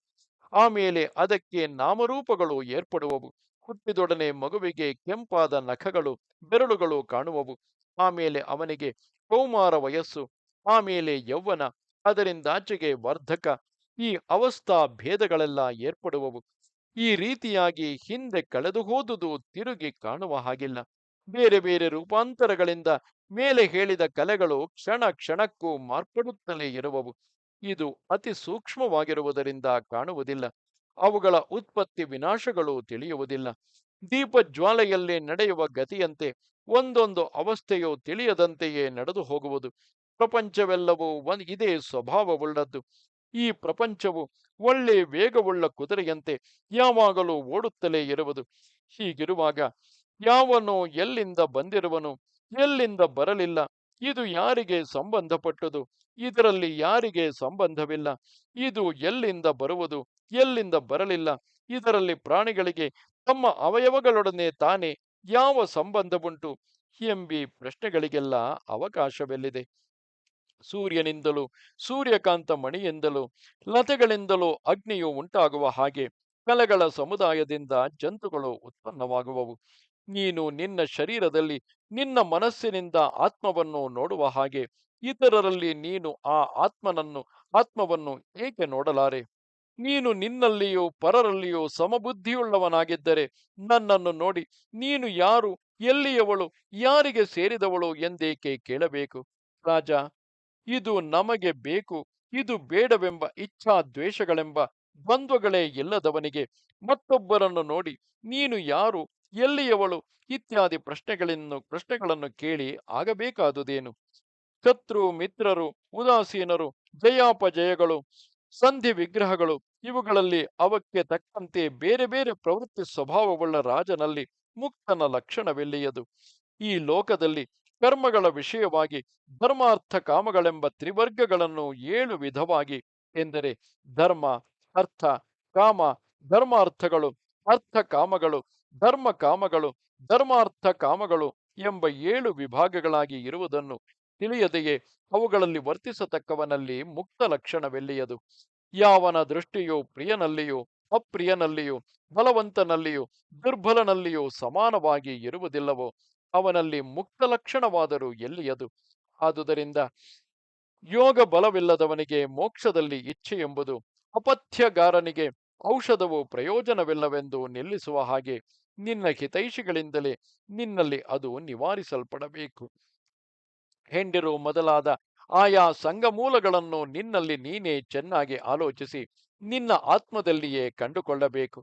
ಆಮೇಲೆ ಅದಕ್ಕೆ ನಾಮರೂಪಗಳು ಏರ್ಪಡುವವು. ಹುಟ್ಟಿದೊಡನೆ ಮಗುವಿಗೆ ಕೆಂಪಾದ ನಖಗಳು, ಬೆರಳುಗಳು ಕಾಣುವವು. ಆಮೇಲೆ ಅವನಿಗೆ ಕೌಮಾರ ವಯಸ್ಸು, ಆಮೇಲೆ ಯೌವನ, ಅದರಿಂದಾಚೆಗೆ ವರ್ಧಕ, ಈ ಅವಸ್ಥಾ ಭೇದಗಳೆಲ್ಲ ಏರ್ಪಡುವವು. ಈ ರೀತಿಯಾಗಿ ಹಿಂದೆ ಕಳೆದು ಹೋದುದು ತಿರುಗಿ ಕಾಣುವ ಹಾಗಿಲ್ಲ. ಬೇರೆ ಬೇರೆ ರೂಪಾಂತರಗಳಿಂದ ಮೇಲೆ ಹೇಳಿದ ಕಲೆಗಳು ಕ್ಷಣ ಕ್ಷಣಕ್ಕೂ ಮಾರ್ಪಡುತ್ತಲೇ ಇರುವವು. ಇದು ಅತಿ ಸೂಕ್ಷ್ಮವಾಗಿರುವುದರಿಂದ ಕಾಣುವುದಿಲ್ಲ. ಅವುಗಳ ಉತ್ಪತ್ತಿ ವಿನಾಶಗಳು ತಿಳಿಯುವುದಿಲ್ಲ. ದೀಪಜ್ವಾಲೆಯಲ್ಲಿ ನಡೆಯುವ ಗತಿಯಂತೆ ಒಂದೊಂದು ಅವಸ್ಥೆಯು ತಿಳಿಯದಂತೆಯೇ ನಡೆದು ಹೋಗುವುದು. ಪ್ರಪಂಚವೆಲ್ಲವೂ ಇದೇ ಸ್ವಭಾವವುಳ್ಳದ್ದು. ಈ ಪ್ರಪಂಚವು ಒಳ್ಳೆ ವೇಗವುಳ್ಳ ಕುದುರೆಯಂತೆ ಯಾವಾಗಲೂ ಓಡುತ್ತಲೇ ಇರುವುದು. ಹೀಗಿರುವಾಗ ಯಾವನು ಎಲ್ಲಿಂದ ಬಂದಿರುವನು, ಎಲ್ಲಿಂದ ಬರಲಿಲ್ಲ, ಇದು ಯಾರಿಗೆ ಸಂಬಂಧಪಟ್ಟದು, ಇದರಲ್ಲಿ ಯಾರಿಗೆ ಸಂಬಂಧವಿಲ್ಲ, ಇದು ಎಲ್ಲಿಂದ ಬರುವುದು, ಎಲ್ಲಿಂದ ಬರಲಿಲ್ಲ, ಇದರಲ್ಲಿ ಪ್ರಾಣಿಗಳಿಗೆ ತಮ್ಮ ಅವಯವಗಳೊಡನೆ ತಾನೇ ಯಾವ ಸಂಬಂಧವುಂಟು ಎಂಬಿ ಪ್ರಶ್ನೆಗಳಿಗೆಲ್ಲ ಅವಕಾಶವೆಲ್ಲಿದೆ? ಸೂರ್ಯನಿಂದಲೂ ಸೂರ್ಯಕಾಂತ ಮಣಿಯಿಂದಲೂ ಲತೆಗಳಿಂದಲೂ ಅಗ್ನಿಯು ಉಂಟಾಗುವ ಹಾಗೆ ಕಲೆಗಳ ಸಮುದಾಯದಿಂದ ಜಂತುಗಳು ಉತ್ಪನ್ನವಾಗುವವು. ನೀನು ನಿನ್ನ ಶರೀರದಲ್ಲಿ ನಿನ್ನ ಮನಸ್ಸಿನಿಂದ ಆತ್ಮವನ್ನು ನೋಡುವ ಹಾಗೆ ಇತರರಲ್ಲಿ ನೀನು ಆ ಆತ್ಮವನ್ನು ಏಕೆ ನೋಡಲಾರೆ? ನೀನು ನಿನ್ನಲ್ಲಿಯೂ ಪರರಲ್ಲಿಯೂ ಸಮಬುದ್ಧಿಯುಳ್ಳವನಾಗಿದ್ದರೆ ನನ್ನನ್ನು ನೋಡಿ ನೀನು ಯಾರು, ಎಲ್ಲಿಯವಳು, ಯಾರಿಗೆ ಸೇರಿದವಳು ಎಂದೇಕೆ ಕೇಳಬೇಕು? ರಾಜ, ಇದು ನಮಗೆ ಬೇಕು, ಇದು ಬೇಡವೆಂಬ ಇಚ್ಛಾ ದ್ವೇಷಗಳೆಂಬ ದ್ವಂದ್ವಗಳೇ ಇಲ್ಲದವನಿಗೆ ಮತ್ತೊಬ್ಬರನ್ನು ನೋಡಿ ನೀನು ಯಾರು, ಎಲ್ಲಿಯವಳು ಇತ್ಯಾದಿ ಪ್ರಶ್ನೆಗಳನ್ನು ಕೇಳಿ ಆಗಬೇಕಾದುದೇನು? ಶತ್ರು ಮಿತ್ರರು, ಉದಾಸೀನರು, ಜಯಾಪಜಯಗಳು, ಸಂಧಿ ವಿಗ್ರಹಗಳು, ಇವುಗಳಲ್ಲಿ ಅವಕ್ಕೆ ತಕ್ಕಂತೆ ಬೇರೆ ಬೇರೆ ಪ್ರವೃತ್ತಿ ಸ್ವಭಾವವುಳ್ಳ ರಾಜನಲ್ಲಿ ಮುಕ್ತನ ಲಕ್ಷಣವೆಲ್ಲಿಯದು? ಈ ಲೋಕದಲ್ಲಿ ಕರ್ಮಗಳ ವಿಷಯವಾಗಿ ಧರ್ಮಾರ್ಥ ಕಾಮಗಳೆಂಬ ತ್ರಿವರ್ಗಗಳನ್ನು 7 ವಿಧವಾಗಿ ಎಂದರೆ ಧರ್ಮ, ಅರ್ಥ, ಕಾಮ, ಧರ್ಮಾರ್ಥಗಳು, ಅರ್ಥ ಕಾಮಗಳು, ಧರ್ಮ ಕಾಮಗಳು, ಧರ್ಮಾರ್ಥ ಕಾಮಗಳು ಎಂಬ 7 ವಿಭಾಗಗಳಾಗಿ ಇರುವುದನ್ನು ತಿಳಿಯದೆಯೇ ಅವುಗಳಲ್ಲಿ ವರ್ತಿಸತಕ್ಕವನಲ್ಲಿ ಮುಕ್ತ ಲಕ್ಷಣವೆಲ್ಲಿಯದು? ಯಾವನ ದೃಷ್ಟಿಯು ಪ್ರಿಯನಲ್ಲಿಯೂ ಅಪ್ರಿಯನಲ್ಲಿಯೂ ಬಲವಂತನಲ್ಲಿಯೂ ದುರ್ಬಲನಲ್ಲಿಯೂ ಸಮಾನವಾಗಿ ಇರುವುದಿಲ್ಲವೋ ಅವನಲ್ಲಿ ಮುಕ್ತ ಲಕ್ಷಣವಾದರೂ ಎಲ್ಲಿಯದು? ಆದುದರಿಂದ ಯೋಗ ಬಲವಿಲ್ಲದವನಿಗೆ ಮೋಕ್ಷದಲ್ಲಿ ಇಚ್ಛೆ ಎಂಬುದು, ಅಪಥ್ಯಗಾರನಿಗೆ ಔಷಧವು ಪ್ರಯೋಜನವಿಲ್ಲವೆಂದು ನಿಲ್ಲಿಸುವ ಹಾಗೆ ನಿನ್ನ ಹಿತೈಷಿಗಳಿಂದಲೇ ನಿನ್ನಲ್ಲಿ ಅದು ನಿವಾರಿಸಲ್ಪಡಬೇಕು. ಹೆಂಡಿರು ಮೊದಲಾದ ಆಯಾ ಸಂಘಮೂಲಗಳನ್ನು ನಿನ್ನಲ್ಲಿ ನೀನೇ ಚೆನ್ನಾಗಿ ಆಲೋಚಿಸಿ ನಿನ್ನ ಆತ್ಮದಲ್ಲಿಯೇ ಕಂಡುಕೊಳ್ಳಬೇಕು.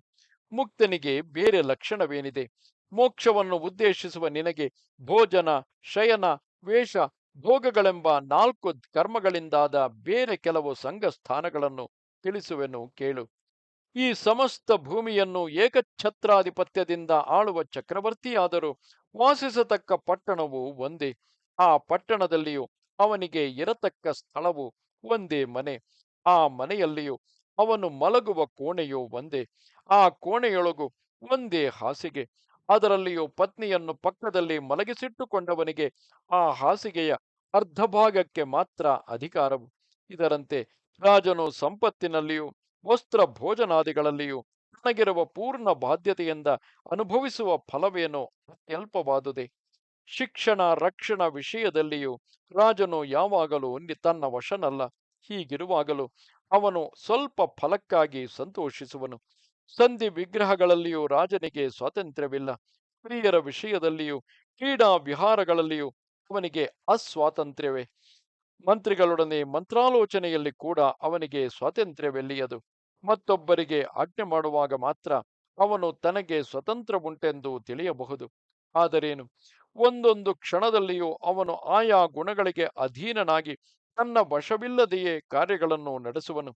ಮುಕ್ತನಿಗೆ ಬೇರೆ ಲಕ್ಷಣವೇನಿದೆ? ಮೋಕ್ಷವನ್ನು ಉದ್ದೇಶಿಸುವ ನಿನಗೆ ಭೋಜನ, ಶಯನ, ವೇಷ, ಭೋಗಗಳೆಂಬ 4 ಕರ್ಮಗಳಿಂದಾದ ಬೇರೆ ಕೆಲವು ಸಂಘ ಸ್ಥಾನಗಳನ್ನು ತಿಳಿಸುವೆನು ಕೇಳು. ಈ ಸಮಸ್ತ ಭೂಮಿಯನ್ನು ಏಕಛತ್ರಾಧಿಪತ್ಯದಿಂದ ಆಳುವ ಚಕ್ರವರ್ತಿಯಾದರೂ ವಾಸಿಸತಕ್ಕ ಪಟ್ಟಣವು ಒಂದೇ. ಆ ಪಟ್ಟಣದಲ್ಲಿಯೂ ಅವನಿಗೆ ಇರತಕ್ಕ ಸ್ಥಳವು ಒಂದೇ ಮನೆ. ಆ ಮನೆಯಲ್ಲಿಯೂ ಅವನು ಮಲಗುವ ಕೋಣೆಯು ಒಂದೇ. ಆ ಕೋಣೆಯೊಳಗು ಒಂದೇ ಹಾಸಿಗೆ. ಅದರಲ್ಲಿಯೂ ಪತ್ನಿಯನ್ನು ಪಕ್ಕದಲ್ಲಿ ಮಲಗಿಸಿಟ್ಟುಕೊಂಡವನಿಗೆ ಆ ಹಾಸಿಗೆಯ ಅರ್ಧಭಾಗಕ್ಕೆ ಮಾತ್ರ ಅಧಿಕಾರವು. ಇದರಂತೆ ರಾಜನು ಸಂಪತ್ತಿನಲ್ಲಿಯೂ ವಸ್ತ್ರ ಭೋಜನಾದಿಗಳಲ್ಲಿಯೂ ತನಗಿರುವ ಪೂರ್ಣ ಬಾಧ್ಯತೆಯಿಂದ ಅನುಭವಿಸುವ ಫಲವೇನೋ ಅತ್ಯಲ್ಪವಾದುದೇ. ಶಿಕ್ಷಣ ರಕ್ಷಣ ವಿಷಯದಲ್ಲಿಯೂ ರಾಜನು ಯಾವಾಗಲೂ ತನ್ನ ವಶನಲ್ಲ. ಹೀಗಿರುವಾಗಲೂ ಅವನು ಸ್ವಲ್ಪ ಫಲಕ್ಕಾಗಿ ಸಂತೋಷಿಸುವನು. ಸಂಧಿ ವಿಗ್ರಹಗಳಲ್ಲಿಯೂ ರಾಜನಿಗೆ ಸ್ವಾತಂತ್ರ್ಯವಿಲ್ಲ. ಸ್ತ್ರೀಯರ ವಿಷಯದಲ್ಲಿಯೂ ಕ್ರೀಡಾ ವಿಹಾರಗಳಲ್ಲಿಯೂ ಅವನಿಗೆ ಅಸ್ವಾತಂತ್ರ್ಯವೇ. ಮಂತ್ರಿಗಳೊಡನೆ ಮಂತ್ರಾಲೋಚನೆಯಲ್ಲಿ ಕೂಡ ಅವನಿಗೆ ಸ್ವಾತಂತ್ರ್ಯವೆಲ್ಲಿಯದು. ಮತ್ತೊಬ್ಬರಿಗೆ ಆಜ್ಞೆ ಮಾಡುವಾಗ ಮಾತ್ರ ಅವನು ತನಗೆ ಸ್ವತಂತ್ರವುಂಟೆಂದು ತಿಳಿಯಬಹುದು. ಆದರೇನು, ಒಂದೊಂದು ಕ್ಷಣದಲ್ಲಿಯೂ ಅವನು ಆಯಾ ಗುಣಗಳಿಗೆ ಅಧೀನನಾಗಿ ತನ್ನ ವಶವಿಲ್ಲದೆಯೇ ಕಾರ್ಯಗಳನ್ನು ನಡೆಸುವನು.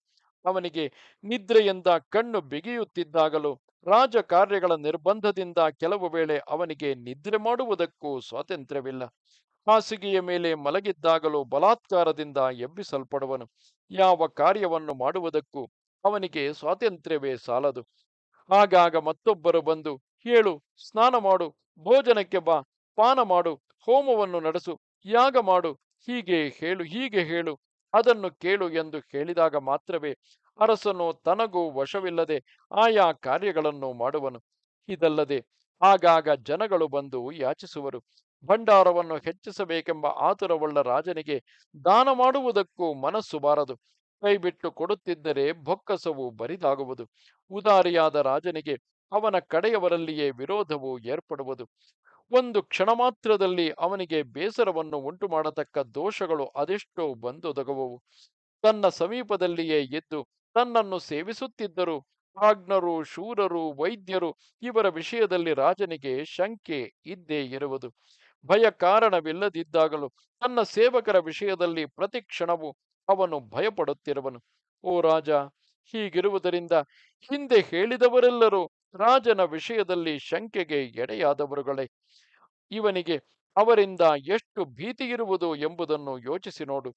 ಅವನಿಗೆ ನಿದ್ರೆಯಿಂದ ಕಣ್ಣು ಬಿಗಿಯುತ್ತಿದ್ದಾಗಲೂ ರಾಜ ಕಾರ್ಯಗಳ ನಿರ್ಬಂಧದಿಂದ ಕೆಲವು ವೇಳೆ ಅವನಿಗೆ ನಿದ್ರೆ ಮಾಡುವುದಕ್ಕೂ ಸ್ವಾತಂತ್ರ್ಯವಿಲ್ಲ. ಹಾಸಿಗೆಯ ಮೇಲೆ ಮಲಗಿದ್ದಾಗಲೂ ಬಲಾತ್ಕಾರದಿಂದ ಎಬ್ಬಿಸಲ್ಪಡುವನು. ಯಾವ ಕಾರ್ಯವನ್ನು ಮಾಡುವುದಕ್ಕೂ ಅವನಿಗೆ ಸ್ವಾತಂತ್ರ್ಯವೇ ಸಾಲದು. ಆಗಾಗ ಮತ್ತೊಬ್ಬರು ಬಂದು, ಹೇಳು, ಸ್ನಾನ ಮಾಡು, ಭೋಜನಕ್ಕೆ ಬಾ, ಪಾನ ಮಾಡು, ಹೋಮವನ್ನು ನಡೆಸು, ಯಾಗ ಮಾಡು, ಹೀಗೆ ಹೇಳು, ಅದನ್ನು ಕೇಳು ಎಂದು ಹೇಳಿದಾಗ ಮಾತ್ರವೇ ಅರಸನು ತನಗೂ ವಶವಿಲ್ಲದೆ ಆಯಾ ಕಾರ್ಯಗಳನ್ನು ಮಾಡುವನು. ಇದಲ್ಲದೆ ಆಗಾಗ ಜನಗಳು ಬಂದು ಯಾಚಿಸುವರು. ಭಂಡಾರವನ್ನು ಹೆಚ್ಚಿಸಬೇಕೆಂಬ ಆತುರವುಳ್ಳ ರಾಜನಿಗೆ ದಾನ ಮಾಡುವುದಕ್ಕೂ ಮನಸ್ಸು ಬಾರದು. ಕೈಬಿಟ್ಟು ಕೊಡುತ್ತಿದ್ದರೆ ಬೊಕ್ಕಸವು ಬರಿದಾಗುವುದು. ಉದಾರಿಯಾದ ರಾಜನಿಗೆ ಅವನ ಕಡೆಯವರಲ್ಲಿಯೇ ವಿರೋಧವು ಏರ್ಪಡುವುದು. ಒಂದು ಕ್ಷಣ ಮಾತ್ರದಲ್ಲಿ ಅವನಿಗೆ ಬೇಸರವನ್ನು ಉಂಟು ಮಾಡತಕ್ಕ ದೋಷಗಳು ಅದೆಷ್ಟೋ ಬಂದೊದಗುವವು. ತನ್ನ ಸಮೀಪದಲ್ಲಿಯೇ ಇದ್ದು ತನ್ನನ್ನು ಸೇವಿಸುತ್ತಿದ್ದರೂ ಪ್ರಾಜ್ಞರು, ಶೂರರು, ವೈದ್ಯರು ಇವರ ವಿಷಯದಲ್ಲಿ ರಾಜನಿಗೆ ಶಂಕೆ ಇದ್ದೇ ಇರುವುದು. ಭಯ ಕಾರಣವಿಲ್ಲದಿದ್ದಾಗಲೂ ತನ್ನ ಸೇವಕರ ವಿಷಯದಲ್ಲಿ ಪ್ರತಿ ಕ್ಷಣವೂ ಅವನು ಭಯಪಡುತ್ತಿರುವನು. ಓ ರಾಜ, ಹೀಗಿರುವುದರಿಂದ ಹಿಂದೆ ಹೇಳಿದವರೆಲ್ಲರೂ ರಾಜನ ವಿಷಯದಲ್ಲಿ ಶಂಕೆಗೆ ಎಡೆಯಾದವರುಗಳೇ. ಇವನಿಗೆ ಅವರಿಂದ ಎಷ್ಟು ಭೀತಿ ಇರುವುದು ಎಂಬುದನ್ನು ಯೋಚಿಸಿ ನೋಡು.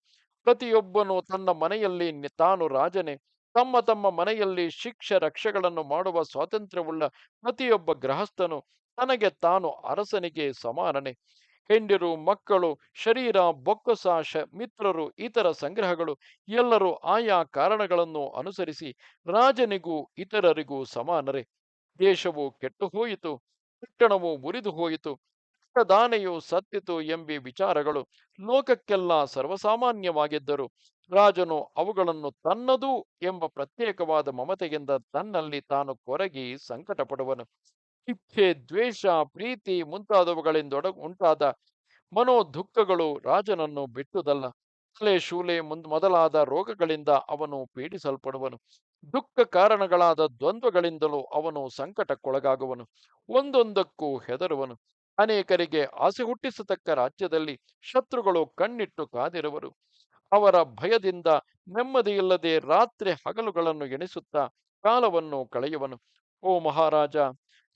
ಪ್ರತಿಯೊಬ್ಬನು ತನ್ನ ಮನೆಯಲ್ಲಿ ತಾನು ರಾಜನೇ. ತಮ್ಮ ತಮ್ಮ ಮನೆಯಲ್ಲಿ ಶಿಕ್ಷೆ ರಕ್ಷೆಗಳನ್ನು ಮಾಡುವ ಸ್ವಾತಂತ್ರ್ಯವುಳ್ಳ ಪ್ರತಿಯೊಬ್ಬ ಗೃಹಸ್ಥನು ತನಗೆ ತಾನು ಅರಸನಿಗೆ ಸಮಾನನೇ. ಹೆಂಡಿರು, ಮಕ್ಕಳು, ಶರೀರ, ಬೊಕ್ಕಸ, ಮಿತ್ರರು, ಇತರ ಸಂಗ್ರಹಗಳು ಎಲ್ಲರೂ ಆಯಾ ಕಾರಣಗಳನ್ನು ಅನುಸರಿಸಿ ರಾಜನಿಗೂ ಇತರರಿಗೂ ಸಮಾನರೇ. ದೇಶವು ಕೆಟ್ಟು ಹೋಯಿತು, ಪಟ್ಟಣವು ಮುರಿದು ಹೋಯಿತು, ದಾನೆಯು ಸತ್ತಿತು ಎಂಬಿ ವಿಚಾರಗಳು ಲೋಕಕ್ಕೆಲ್ಲ ಸರ್ವಸಾಮಾನ್ಯವಾಗಿದ್ದರು. ರಾಜನು ಅವುಗಳನ್ನು ತನ್ನದು ಎಂಬ ಪ್ರತ್ಯೇಕವಾದ ಮಮತೆಯಿಂದ ತನ್ನಲ್ಲಿ ತಾನು ಕೊರಗಿ ಸಂಕಟಪಡುವನು. ಇಚ್ಛೆ, ದ್ವೇಷ, ಪ್ರೀತಿ ಮುಂತಾದವುಗಳಿಂದೊಡ ಉಂಟಾದ ಮನೋದುಃಖಗಳು ರಾಜನನ್ನು ಬಿಟ್ಟುದಲ್ಲ. ತಲೆ ಶೂಲೆ ಮೊದಲಾದ ರೋಗಗಳಿಂದ ಅವನು ಪೀಡಿಸಲ್ಪಡುವನು. ದುಃಖ ಕಾರಣಗಳಾದ ದ್ವಂದ್ವಗಳಿಂದಲೂ ಅವನು ಸಂಕಟಕ್ಕೊಳಗಾಗುವನು. ಒಂದೊಂದಕ್ಕೂ ಹೆದರುವನು. ಅನೇಕರಿಗೆ ಆಸೆ ಹುಟ್ಟಿಸತಕ್ಕ ರಾಜ್ಯದಲ್ಲಿ ಶತ್ರುಗಳು ಕಣ್ಣಿಟ್ಟು ಕಾದಿರುವರು. ಅವರ ಭಯದಿಂದ ನೆಮ್ಮದಿಯಿಲ್ಲದೆ ರಾತ್ರಿ ಹಗಲುಗಳನ್ನು ಎಣಿಸುತ್ತಾ ಕಾಲವನ್ನು ಕಳೆಯುವನು. ಓ ಮಹಾರಾಜ,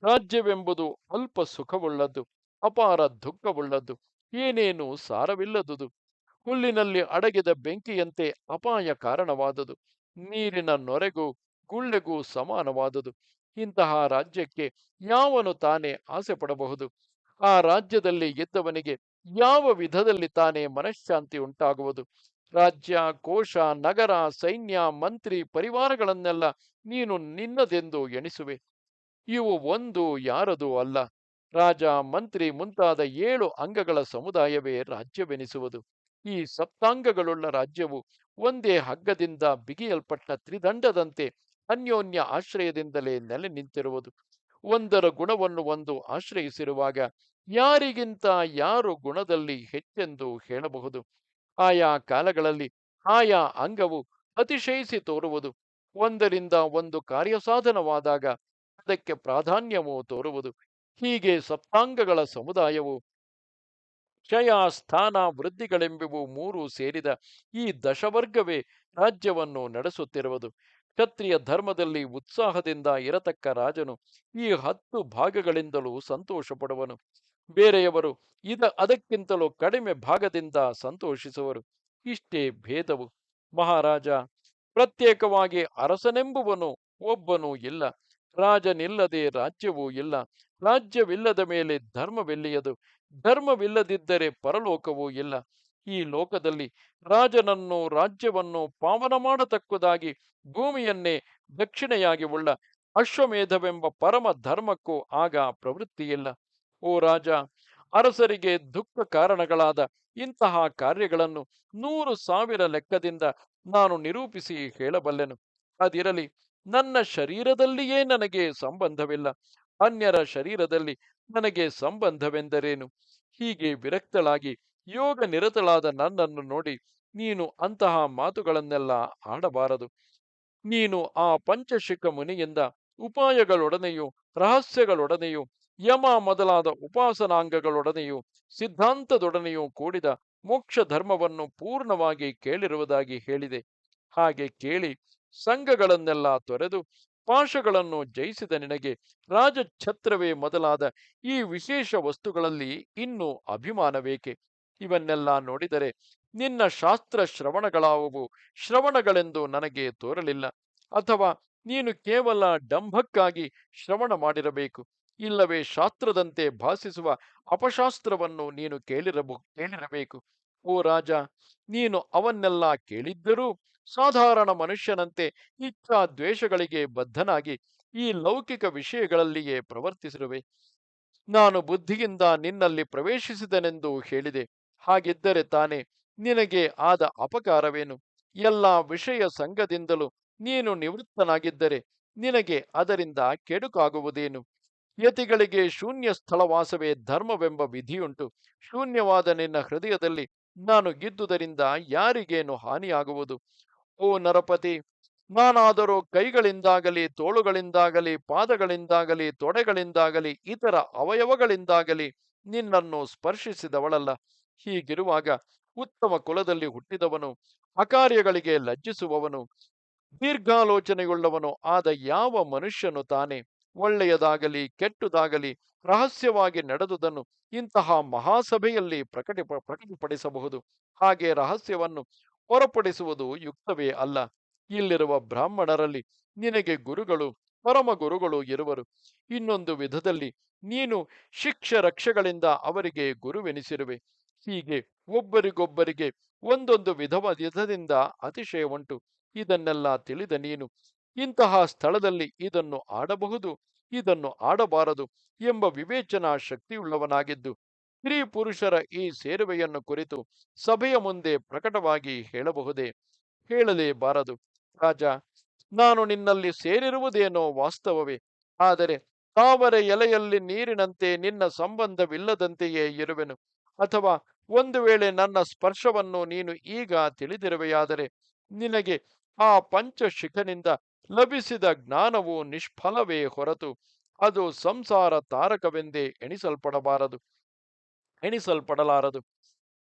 ರಾಜ್ಯವೆಂಬುದು ಅಲ್ಪ ಸುಖವುಳ್ಳದ್ದು, ಅಪಾರ ದುಃಖವುಳ್ಳದ್ದು, ಏನೇನು ಸಾರವಿಲ್ಲದುದು. ಹುಲ್ಲಿನಲ್ಲಿ ಅಡಗಿದ ಬೆಂಕಿಯಂತೆ ಅಪಾಯ ಕಾರಣವಾದುದು, ನೀರಿನ ನೊರೆಗೂ ಗುಳ್ಳೆಗೂ ಸಮಾನವಾದುದು. ಇಂತಹ ರಾಜ್ಯಕ್ಕೆ ಯಾವನು ತಾನೇ ಆಸೆ ಪಡಬಹುದು? ಆ ರಾಜ್ಯದಲ್ಲಿ ಇದ್ದವನಿಗೆ ಯಾವ ವಿಧದಲ್ಲಿ ತಾನೇ ಮನಃಶಾಂತಿ ಉಂಟಾಗುವುದು? ರಾಜ್ಯ, ಕೋಶ, ನಗರ, ಸೈನ್ಯ, ಮಂತ್ರಿ, ಪರಿವಾರಗಳನ್ನೆಲ್ಲ ನೀನು ನಿನ್ನದೆಂದು ಎಣಿಸುವೆ. ಇವು ಒಂದು ಯಾರದೂ ಅಲ್ಲ. ರಾಜ, ಮಂತ್ರಿ ಮುಂತಾದ 7 ಅಂಗಗಳ ಸಮುದಾಯವೇ ರಾಜ್ಯವೆನಿಸುವುದು. ಈ ಸಪ್ತಾಂಗಗಳುಳ್ಳ ರಾಜ್ಯವು ಒಂದೇ ಹಗ್ಗದಿಂದ ಬಿಗಿಯಲ್ಪಟ್ಟ ತ್ರಿದಂಡದಂತೆ ಅನ್ಯೋನ್ಯ ಆಶ್ರಯದಿಂದಲೇ ನೆಲೆ ನಿಂತಿರುವುದು. ಒಂದರ ಗುಣವನ್ನು ಒಂದು ಆಶ್ರಯಿಸಿರುವಾಗ ಯಾರಿಗಿಂತ ಯಾರು ಗುಣದಲ್ಲಿ ಹೆಚ್ಚೆಂದು ಹೇಳಬಹುದು? ಆಯಾ ಕಾಲಗಳಲ್ಲಿ ಆಯಾ ಅಂಗವು ಅತಿಶಯಿಸಿ ತೋರುವುದು. ಒಂದರಿಂದ ಒಂದು ಕಾರ್ಯಸಾಧನವಾದಾಗ ಅದಕ್ಕೆ ಪ್ರಾಧಾನ್ಯವೂ ತೋರುವುದು. ಹೀಗೆ ಸಪ್ತಾಂಗಗಳ ಸಮುದಾಯವು ಕ್ಷಯ, ಸ್ಥಾನ, ವೃದ್ಧಿಗಳೆಂಬುವು 3 ಸೇರಿದ ಈ ದಶವರ್ಗವೇ ರಾಜ್ಯವನ್ನು ನಡೆಸುತ್ತಿರುವುದು. ಕ್ಷತ್ರಿಯ ಧರ್ಮದಲ್ಲಿ ಉತ್ಸಾಹದಿಂದ ಇರತಕ್ಕ ರಾಜನು ಈ 10 ಭಾಗಗಳಿಂದಲೂ ಸಂತೋಷ ಪಡುವನು. ಬೇರೆಯವರು ಅದಕ್ಕಿಂತಲೂ ಕಡಿಮೆ ಭಾಗದಿಂದ ಸಂತೋಷಿಸುವರು. ಇಷ್ಟೇ ಭೇದವು. ಮಹಾರಾಜ, ಪ್ರತ್ಯೇಕವಾಗಿ ಅರಸನೆಂಬುವನು ಒಬ್ಬನೂ ಇಲ್ಲ. ರಾಜನಿಲ್ಲದೆ ರಾಜ್ಯವೂ ಇಲ್ಲ. ರಾಜ್ಯವಿಲ್ಲದ ಮೇಲೆ ಧರ್ಮವೆಲ್ಲಿಯದು? ಧರ್ಮವಿಲ್ಲದಿದ್ದರೆ ಪರಲೋಕವೂ ಇಲ್ಲ. ಈ ಲೋಕದಲ್ಲಿ ರಾಜನನ್ನು, ರಾಜ್ಯವನ್ನು ಪಾವನ ಮಾಡತಕ್ಕುದಾಗಿ ಭೂಮಿಯನ್ನೇ ದಕ್ಷಿಣೆಯಾಗಿ ಉಳ್ಳ ಅಶ್ವಮೇಧವೆಂಬ ಪರಮ ಧರ್ಮಕ್ಕೂ ಆಗ ಪ್ರವೃತ್ತಿಯಿಲ್ಲ. ಓ ರಾಜ, ಅರಸರಿಗೆ ದುಃಖ ಕಾರಣಗಳಾದ ಇಂತಹ ಕಾರ್ಯಗಳನ್ನು 100,000 ಲೆಕ್ಕದಿಂದ ನಾನು ನಿರೂಪಿಸಿ ಹೇಳಬಲ್ಲೆನು. ಅದಿರಲಿ, ನನ್ನ ಶರೀರದಲ್ಲಿಯೇ ನನಗೆ ಸಂಬಂಧವಿಲ್ಲ, ಅನ್ಯರ ಶರೀರದಲ್ಲಿ ನನಗೆ ಸಂಬಂಧವೆಂದರೇನು? ಹೀಗೆ ವಿರಕ್ತಳಾಗಿ ಯೋಗ ನಿರತಳಾದ ನನ್ನನ್ನು ನೋಡಿ ನೀನು ಅಂತಹ ಮಾತುಗಳನ್ನೆಲ್ಲ ಆಡಬಾರದು. ನೀನು ಆ ಪಂಚಶಿಖ ಮುನಿಯಿಂದ ಉಪಾಯಗಳೊಡನೆಯೂ ರಹಸ್ಯಗಳೊಡನೆಯೂ ಯಮ ಮೊದಲಾದ ಉಪಾಸನಾಂಗಗಳೊಡನೆಯೂ ಸಿದ್ಧಾಂತದೊಡನೆಯೂ ಕೂಡಿದ ಮೋಕ್ಷ ಧರ್ಮವನ್ನು ಪೂರ್ಣವಾಗಿ ಕೇಳಿರುವುದಾಗಿ ಹೇಳಿದೆ. ಹಾಗೆ ಕೇಳಿ ಸಂಘಗಳನ್ನೆಲ್ಲ ತೊರೆದು ಪಾಶಗಳನ್ನು ಜಯಿಸಿದ ನಿನಗೆ ರಾಜಛತ್ರವೇ ಮೊದಲಾದ ಈ ವಿಶೇಷ ವಸ್ತುಗಳಲ್ಲಿ ಇನ್ನೂ ಅಭಿಮಾನವೇಕೆ? ಇವನ್ನೆಲ್ಲ ನೋಡಿದರೆ ನಿನ್ನ ಶಾಸ್ತ್ರ ಶ್ರವಣಗಳಾವುವು ಶ್ರವಣಗಳೆಂದು ನನಗೆ ತೋರಲಿಲ್ಲ. ಅಥವಾ ನೀನು ಕೇವಲ ಡಂಭಕ್ಕಾಗಿ ಶ್ರವಣ ಮಾಡಿರಬೇಕು. ಇಲ್ಲವೇ ಶಾಸ್ತ್ರದಂತೆ ಭಾಸಿಸುವ ಅಪಶಾಸ್ತ್ರವನ್ನು ನೀನು ಕೇಳಿರಬೇಕು. ಓ ರಾಜ, ನೀನು ಅವನ್ನೆಲ್ಲ ಕೇಳಿದ್ದರೂ ಸಾಧಾರಣ ಮನುಷ್ಯನಂತೆ ಇಚ್ಛಾ ದ್ವೇಷಗಳಿಗೆ ಬದ್ಧನಾಗಿ ಈ ಲೌಕಿಕ ವಿಷಯಗಳಲ್ಲಿಯೇ ಪ್ರವರ್ತಿಸಿರುವೆ. ನಾನು ಬುದ್ಧಿಯಿಂದ ನಿನ್ನಲ್ಲಿ ಪ್ರವೇಶಿಸಿದನೆಂದು ಹೇಳಿದೆ. ಹಾಗಿದ್ದರೆ ತಾನೇ ನಿನಗೆ ಆದ ಅಪಕಾರವೇನು? ಎಲ್ಲ ವಿಷಯ ಸಂಘದಿಂದಲೂ ನೀನು ನಿವೃತ್ತನಾಗಿದ್ದರೆ ನಿನಗೆ ಅದರಿಂದ ಕೆಡುಕಾಗುವುದೇನು? ಯತಿಗಳಿಗೆ ಶೂನ್ಯ ಸ್ಥಳವಾಸವೇ ಧರ್ಮವೆಂಬ ವಿಧಿಯುಂಟು. ಶೂನ್ಯವಾದ ನಿನ್ನ ಹೃದಯದಲ್ಲಿ ನಾನು ಗಿದ್ದುದರಿಂದ ಯಾರಿಗೇನು ಹಾನಿಯಾಗುವುದು? ಓ ನರಪತಿ, ನಾನಾದರೂ ಕೈಗಳಿಂದಾಗಲಿ, ತೋಳುಗಳಿಂದಾಗಲಿ, ಪಾದಗಳಿಂದಾಗಲಿ, ತೊಡೆಗಳಿಂದಾಗಲಿ, ಇತರ ಅವಯವಗಳಿಂದಾಗಲಿ ನಿನ್ನನ್ನು ಸ್ಪರ್ಶಿಸಿದವಳಲ್ಲ. ಹೀಗಿರುವಾಗ ಉತ್ತಮ ಕುಲದಲ್ಲಿ ಹುಟ್ಟಿದವನು, ಅಕಾರ್ಯಗಳಿಗೆ ಲಜ್ಜಿಸುವವನು, ದೀರ್ಘಾಲೋಚನೆಯುಳ್ಳವನು ಆದ ಯಾವ ಮನುಷ್ಯನು ತಾನೇ ಒಳ್ಳೆಯದಾಗಲಿ ಕೆಟ್ಟದಾಗಲಿ ರಹಸ್ಯವಾಗಿ ನಡೆದುದನ್ನು ಇಂತಹ ಮಹಾಸಭೆಯಲ್ಲಿ ಪ್ರಕಟಪಡಿಸಬಹುದು. ಹಾಗೆ ರಹಸ್ಯವನ್ನು ಹೊರಪಡಿಸುವುದು ಯುಕ್ತವೇ ಅಲ್ಲ. ಇಲ್ಲಿರುವ ಬ್ರಾಹ್ಮಣರಲ್ಲಿ ನಿನಗೆ ಗುರುಗಳು ಪರಮ ಗುರುಗಳು ಇರುವರು. ಇನ್ನೊಂದು ವಿಧದಲ್ಲಿ ನೀನು ಶಿಕ್ಷ ರಕ್ಷೆಗಳಿಂದ ಅವರಿಗೆ ಗುರುವೆನಿಸಿರುವೆ. ಹೀಗೆ ಒಬ್ಬರಿಗೊಬ್ಬರಿಗೆ ಒಂದೊಂದು ವಿಧದಿಂದ ಅತಿಶಯ ಉಂಟು. ಇದನ್ನೆಲ್ಲ ತಿಳಿದ ನೀನು ಇಂತಹ ಸ್ಥಳದಲ್ಲಿ ಇದನ್ನು ಆಡಬಹುದು, ಇದನ್ನು ಆಡಬಾರದು ಎಂಬ ವಿವೇಚನಾ ಶಕ್ತಿಯುಳ್ಳವನಾಗಿದ್ದು ಸ್ತ್ರೀ ಪುರುಷರ ಈ ಸೇರುವೆಯನ್ನು ಕುರಿತು ಸಭೆಯ ಮುಂದೆ ಪ್ರಕಟವಾಗಿ ಹೇಳಬಹುದೇ? ಹೇಳಲೇಬಾರದು. ರಾಜ, ನಾನು ನಿನ್ನಲ್ಲಿ ಸೇರಿರುವುದೇನೋ ವಾಸ್ತವವೇ. ಆದರೆ ತಾವರೆ ಎಲೆಯಲ್ಲಿ ನೀರಿನಂತೆ ನಿನ್ನ ಸಂಬಂಧವಿಲ್ಲದಂತೆಯೇ ಇರುವೆನು. ಅಥವಾ ಒಂದು ವೇಳೆ ನನ್ನ ಸ್ಪರ್ಶವನ್ನು ನೀನು ಈಗ ತಿಳಿದಿರುವೆಯಾದರೆ ನಿನಗೆ ಆ ಪಂಚಶಿಖನಿಂದ ಲಭಿಸಿದ ಜ್ಞಾನವು ನಿಷ್ಫಲವೇ ಹೊರತು ಅದು ಸಂಸಾರ ತಾರಕವೆಂದೇ ಎಣಿಸಲ್ಪಡಲಾರದು.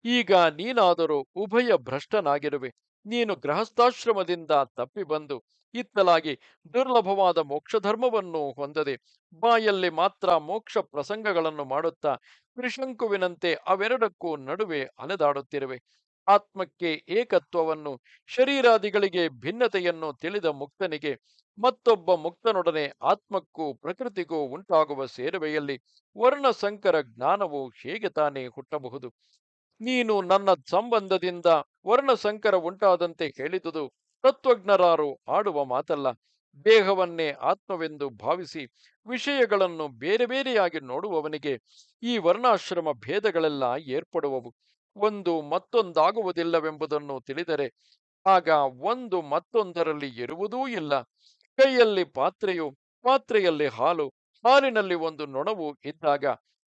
ಈಗ ನೀನಾದರೂ ಉಭಯ ಭ್ರಷ್ಟನಾಗಿರುವೆ. ನೀನು ಗೃಹಸ್ಥಾಶ್ರಮದಿಂದ ತಪ್ಪಿ ಬಂದು ಇತ್ತಲಾಗಿ ದುರ್ಲಭವಾದ ಮೋಕ್ಷಧರ್ಮವನ್ನು ಹೊಂದದೆ ಬಾಯಲ್ಲಿ ಮಾತ್ರ ಮೋಕ್ಷ ಪ್ರಸಂಗಗಳನ್ನು ಮಾಡುತ್ತಾ ತ್ರಿಶಂಕುವಿನಂತೆ ಅವೆರಡಕ್ಕೂ ನಡುವೆ ಅಲೆದಾಡುತ್ತಿರುವೆ. ಆತ್ಮಕ್ಕೆ ಏಕತ್ವವನ್ನು ಶರೀರಾದಿಗಳಿಗೆ ಭಿನ್ನತೆಯನ್ನು ತಿಳಿದ ಮುಕ್ತನಿಗೆ ಮತ್ತೊಬ್ಬ ಮುಕ್ತನೊಡನೆ ಆತ್ಮಕ್ಕೂ ಪ್ರಕೃತಿಗೂ ಉಂಟಾಗುವ ಸೇರುವೆಯಲ್ಲಿ ವರ್ಣಸಂಕರ ಜ್ಞಾನವು ಹೇಗೆ ತಾನೇ ಹುಟ್ಟಬಹುದು? ನೀನು ನನ್ನ ಸಂಬಂಧದಿಂದ ವರ್ಣಸಂಕರ ಉಂಟಾದಂತೆ ಹೇಳಿದುದು ತತ್ವಜ್ಞರಾರು ಆಡುವ ಮಾತಲ್ಲ. ದೇಹವನ್ನೇ ಆತ್ಮವೆಂದು ಭಾವಿಸಿ ವಿಷಯಗಳನ್ನು ಬೇರೆ ಬೇರೆಯಾಗಿ ನೋಡುವವನಿಗೆ ಈ ವರ್ಣಾಶ್ರಮ ಭೇದಗಳೆಲ್ಲ ಏರ್ಪಡುವವು. ಒಂದು ಮತ್ತೊಂದಾಗುವುದಿಲ್ಲವೆಂಬುದನ್ನು ತಿಳಿದರೆ ಆಗ ಒಂದು ಮತ್ತೊಂದರಲ್ಲಿ ಇರುವುದೂ ಇಲ್ಲ. ಕೈಯಲ್ಲಿ ಪಾತ್ರೆಯು, ಪಾತ್ರೆಯಲ್ಲಿ ಹಾಲು, ಹಾಲಿನಲ್ಲಿ ಒಂದು ನೊಣವು ಇದ್ದಾಗ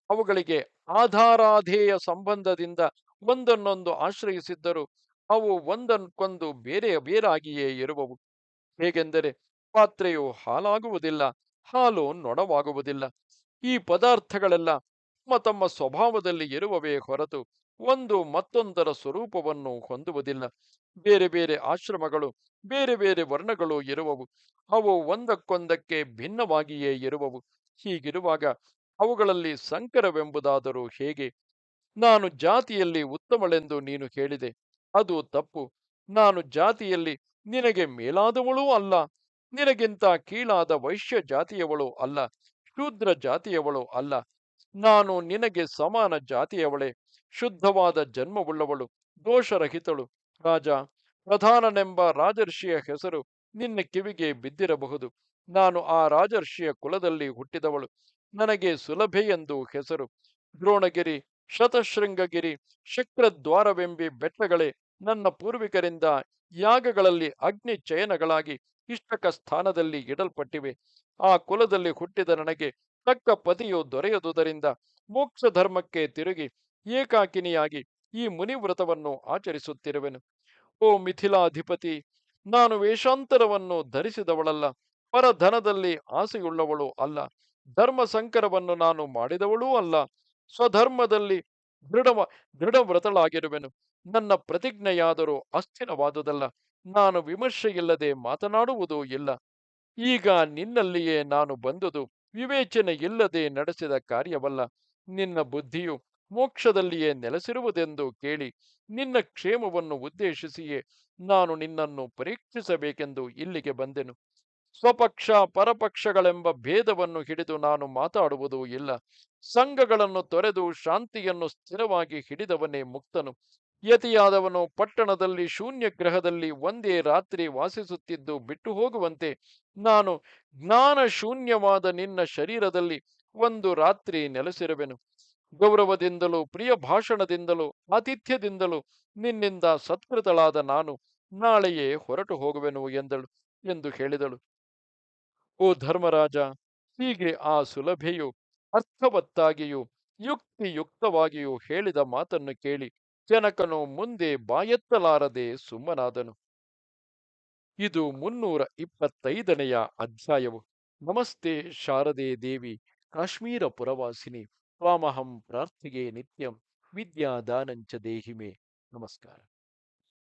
ಅವುಗಳಿಗೆ ಆಧಾರಾಧೇಯ ಸಂಬಂಧದಿಂದ ಒಂದನ್ನೊಂದು ಆಶ್ರಯಿಸಿದ್ದರೂ ಅವು ಒಂದಕ್ಕೊಂದು ಬೇರಾಗಿಯೇ ಇರುವವು. ಹೇಗೆಂದರೆ ಪಾತ್ರೆಯು ಹಾಲಾಗುವುದಿಲ್ಲ, ಹಾಲು ನೊಣವಾಗುವುದಿಲ್ಲ. ಈ ಪದಾರ್ಥಗಳೆಲ್ಲ ತಮ್ಮ ತಮ್ಮ ಸ್ವಭಾವದಲ್ಲಿ ಇರುವವೇ ಹೊರತು ಒಂದು ಮತ್ತೊಂದರ ಸ್ವರೂಪವನ್ನು ಹೊಂದುವುದಿಲ್ಲ. ಬೇರೆ ಬೇರೆ ಆಶ್ರಮಗಳು, ಬೇರೆ ಬೇರೆ ವರ್ಣಗಳು ಇರುವವು. ಅವು ಒಂದಕ್ಕೊಂದಕ್ಕೆ ಭಿನ್ನವಾಗಿಯೇ ಇರುವವು. ಹೀಗಿರುವಾಗ ಅವುಗಳಲ್ಲಿ ಸಂಕರವೆಂಬುದಾದರೂ ಹೇಗೆ? ನಾನು ಜಾತಿಯಲ್ಲಿ ಉತ್ತಮಳೆಂದು ನೀನು ಹೇಳಿದೆ. ಅದು ತಪ್ಪು. ನಾನು ಜಾತಿಯಲ್ಲಿ ನಿನಗೆ ಮೇಲಾದವಳೂ ಅಲ್ಲ, ನಿನಗಿಂತ ಕೀಳಾದ ವೈಶ್ಯ ಜಾತಿಯವಳು ಅಲ್ಲ, ಶೂದ್ರ ಜಾತಿಯವಳು ಅಲ್ಲ. ನಾನು ನಿನಗೆ ಸಮಾನ ಜಾತಿಯವಳೆ, ಶುದ್ಧವಾದ ಜನ್ಮವುಳ್ಳವಳು, ದೋಷರಹಿತಳು. ರಾಜ, ಪ್ರಧಾನನೆಂಬ ರಾಜರ್ಷಿಯ ಹೆಸರು ನಿನ್ನ ಕಿವಿಗೆ ಬಿದ್ದಿರಬಹುದು. ನಾನು ಆ ರಾಜರ್ಷಿಯ ಕುಲದಲ್ಲಿ ಹುಟ್ಟಿದವಳು. ನನಗೆ ಸುಲಭೆ ಎಂದು ಹೆಸರು. ದ್ರೋಣಗಿರಿ, ಶತಶೃಂಗಗಿರಿ, ಶಕ್ರದ್ವಾರವೆಂಬಿ ಬೆಟ್ಟಗಳೇ ನನ್ನ ಪೂರ್ವಿಕರಿಂದ ಯಾಗಗಳಲ್ಲಿ ಅಗ್ನಿ ಚಯನಗಳಾಗಿ ಇಷ್ಟಕ ಸ್ಥಾನದಲ್ಲಿ ಇಡಲ್ಪಟ್ಟಿವೆ. ಆ ಕುಲದಲ್ಲಿ ಹುಟ್ಟಿದ ನನಗೆ ತಕ್ಕ ಪತಿಯು ದೊರೆಯದುದರಿಂದ ಮೋಕ್ಷ ಧರ್ಮಕ್ಕೆ ತಿರುಗಿ ಏಕಾಕಿನಿಯಾಗಿ ಈ ಮುನಿವ್ರತವನ್ನು ಆಚರಿಸುತ್ತಿರುವೆನು. ಓ ಮಿಥಿಲಾಧಿಪತಿ, ನಾನು ವೇಷಾಂತರವನ್ನು ಧರಿಸಿದವಳಲ್ಲ, ಪರಧನದಲ್ಲಿ ಆಸೆಯುಳ್ಳವಳು ಅಲ್ಲ, ಧರ್ಮ ಸಂಕರವನ್ನು ನಾನು ಮಾಡಿದವಳೂ ಅಲ್ಲ. ಸ್ವಧರ್ಮದಲ್ಲಿ ದೃಢ ದೃಢವ್ರತಳಾಗಿರುವೆನು. ನನ್ನ ಪ್ರತಿಜ್ಞೆಯಾದರೂ ಅಸ್ಥಿರವಾದುದಲ್ಲ. ನಾನು ವಿಮರ್ಶೆಯಿಲ್ಲದೆ ಮಾತನಾಡುವುದೂ ಇಲ್ಲ. ಈಗ ನಿನ್ನಲ್ಲಿಯೇ ನಾನು ಬಂದುದು ವಿವೇಚನೆ ಇಲ್ಲದೆ ನಡೆಸಿದ ಕಾರ್ಯವಲ್ಲ. ನಿನ್ನ ಬುದ್ಧಿಯು ಮೋಕ್ಷದಲ್ಲಿಯೇ ನೆಲೆಸಿರುವುದೆಂದು ಕೇಳಿ ನಿನ್ನ ಕ್ಷೇಮವನ್ನು ಉದ್ದೇಶಿಸಿಯೇ ನಾನು ನಿನ್ನನ್ನು ಪರೀಕ್ಷಿಸಬೇಕೆಂದು ಇಲ್ಲಿಗೆ ಬಂದೆನು. ಸ್ವಪಕ್ಷ ಪರಪಕ್ಷಗಳೆಂಬ ಭೇದವನ್ನು ಹಿಡಿದು ನಾನು ಮಾತಾಡುವುದೂ ಇಲ್ಲ. ಸಂಘಗಳನ್ನು ತೊರೆದು ಶಾಂತಿಯನ್ನು ಸ್ಥಿರವಾಗಿ ಹಿಡಿದವನೇ ಮುಕ್ತನು. ಯತಿಯಾದವನು ಪಟ್ಟಣದಲ್ಲಿ ಶೂನ್ಯ ಗ್ರಹದಲ್ಲಿ ಒಂದೇ ರಾತ್ರಿ ವಾಸಿಸುತ್ತಿದ್ದು ಬಿಟ್ಟು ಹೋಗುವಂತೆ ನಾನು ಜ್ಞಾನ ಶೂನ್ಯವಾದ ನಿನ್ನ ಶರೀರದಲ್ಲಿ ಒಂದು ರಾತ್ರಿ ನೆಲೆಸಿರುವೆನು. ಗೌರವದಿಂದಲೂ ಪ್ರಿಯ ಭಾಷಣದಿಂದಲೂ ಆತಿಥ್ಯದಿಂದಲೂ ನಿನ್ನಿಂದ ಸತ್ಕೃತಳಾದ ನಾನು ನಾಳೆಯೇ ಹೊರಟು ಹೋಗುವೆನು ಎಂದು ಹೇಳಿದಳು. ಓ ಧರ್ಮರಾಜ, ಹೀಗೆ ಆ ಸುಲಭೆಯು ಅರ್ಥವತ್ತಾಗಿಯೂ ಯುಕ್ತಿಯುಕ್ತವಾಗಿಯೂ ಹೇಳಿದ ಮಾತನ್ನು ಕೇಳಿ ಜನಕನು ಮುಂದೆ ಬಾಯೆತ್ತಲಾರದೆ ಸುಮ್ಮನಾದನು. ಇದು 325ನೆಯ ಅಧ್ಯಾಯವು. ನಮಸ್ತೆ ಶಾರದೆ ದೇವಿ, ಕಾಶ್ಮೀರ ಪುರವಾಸಿನಿ, ತ್ವಾಮಹಂ ಪ್ರಾರ್ಥಿಗೆ ನಿತ್ಯಂ, ವಿದ್ಯಾದಾನಂಚ ದೇಹಿಮೆ. ನಮಸ್ಕಾರ.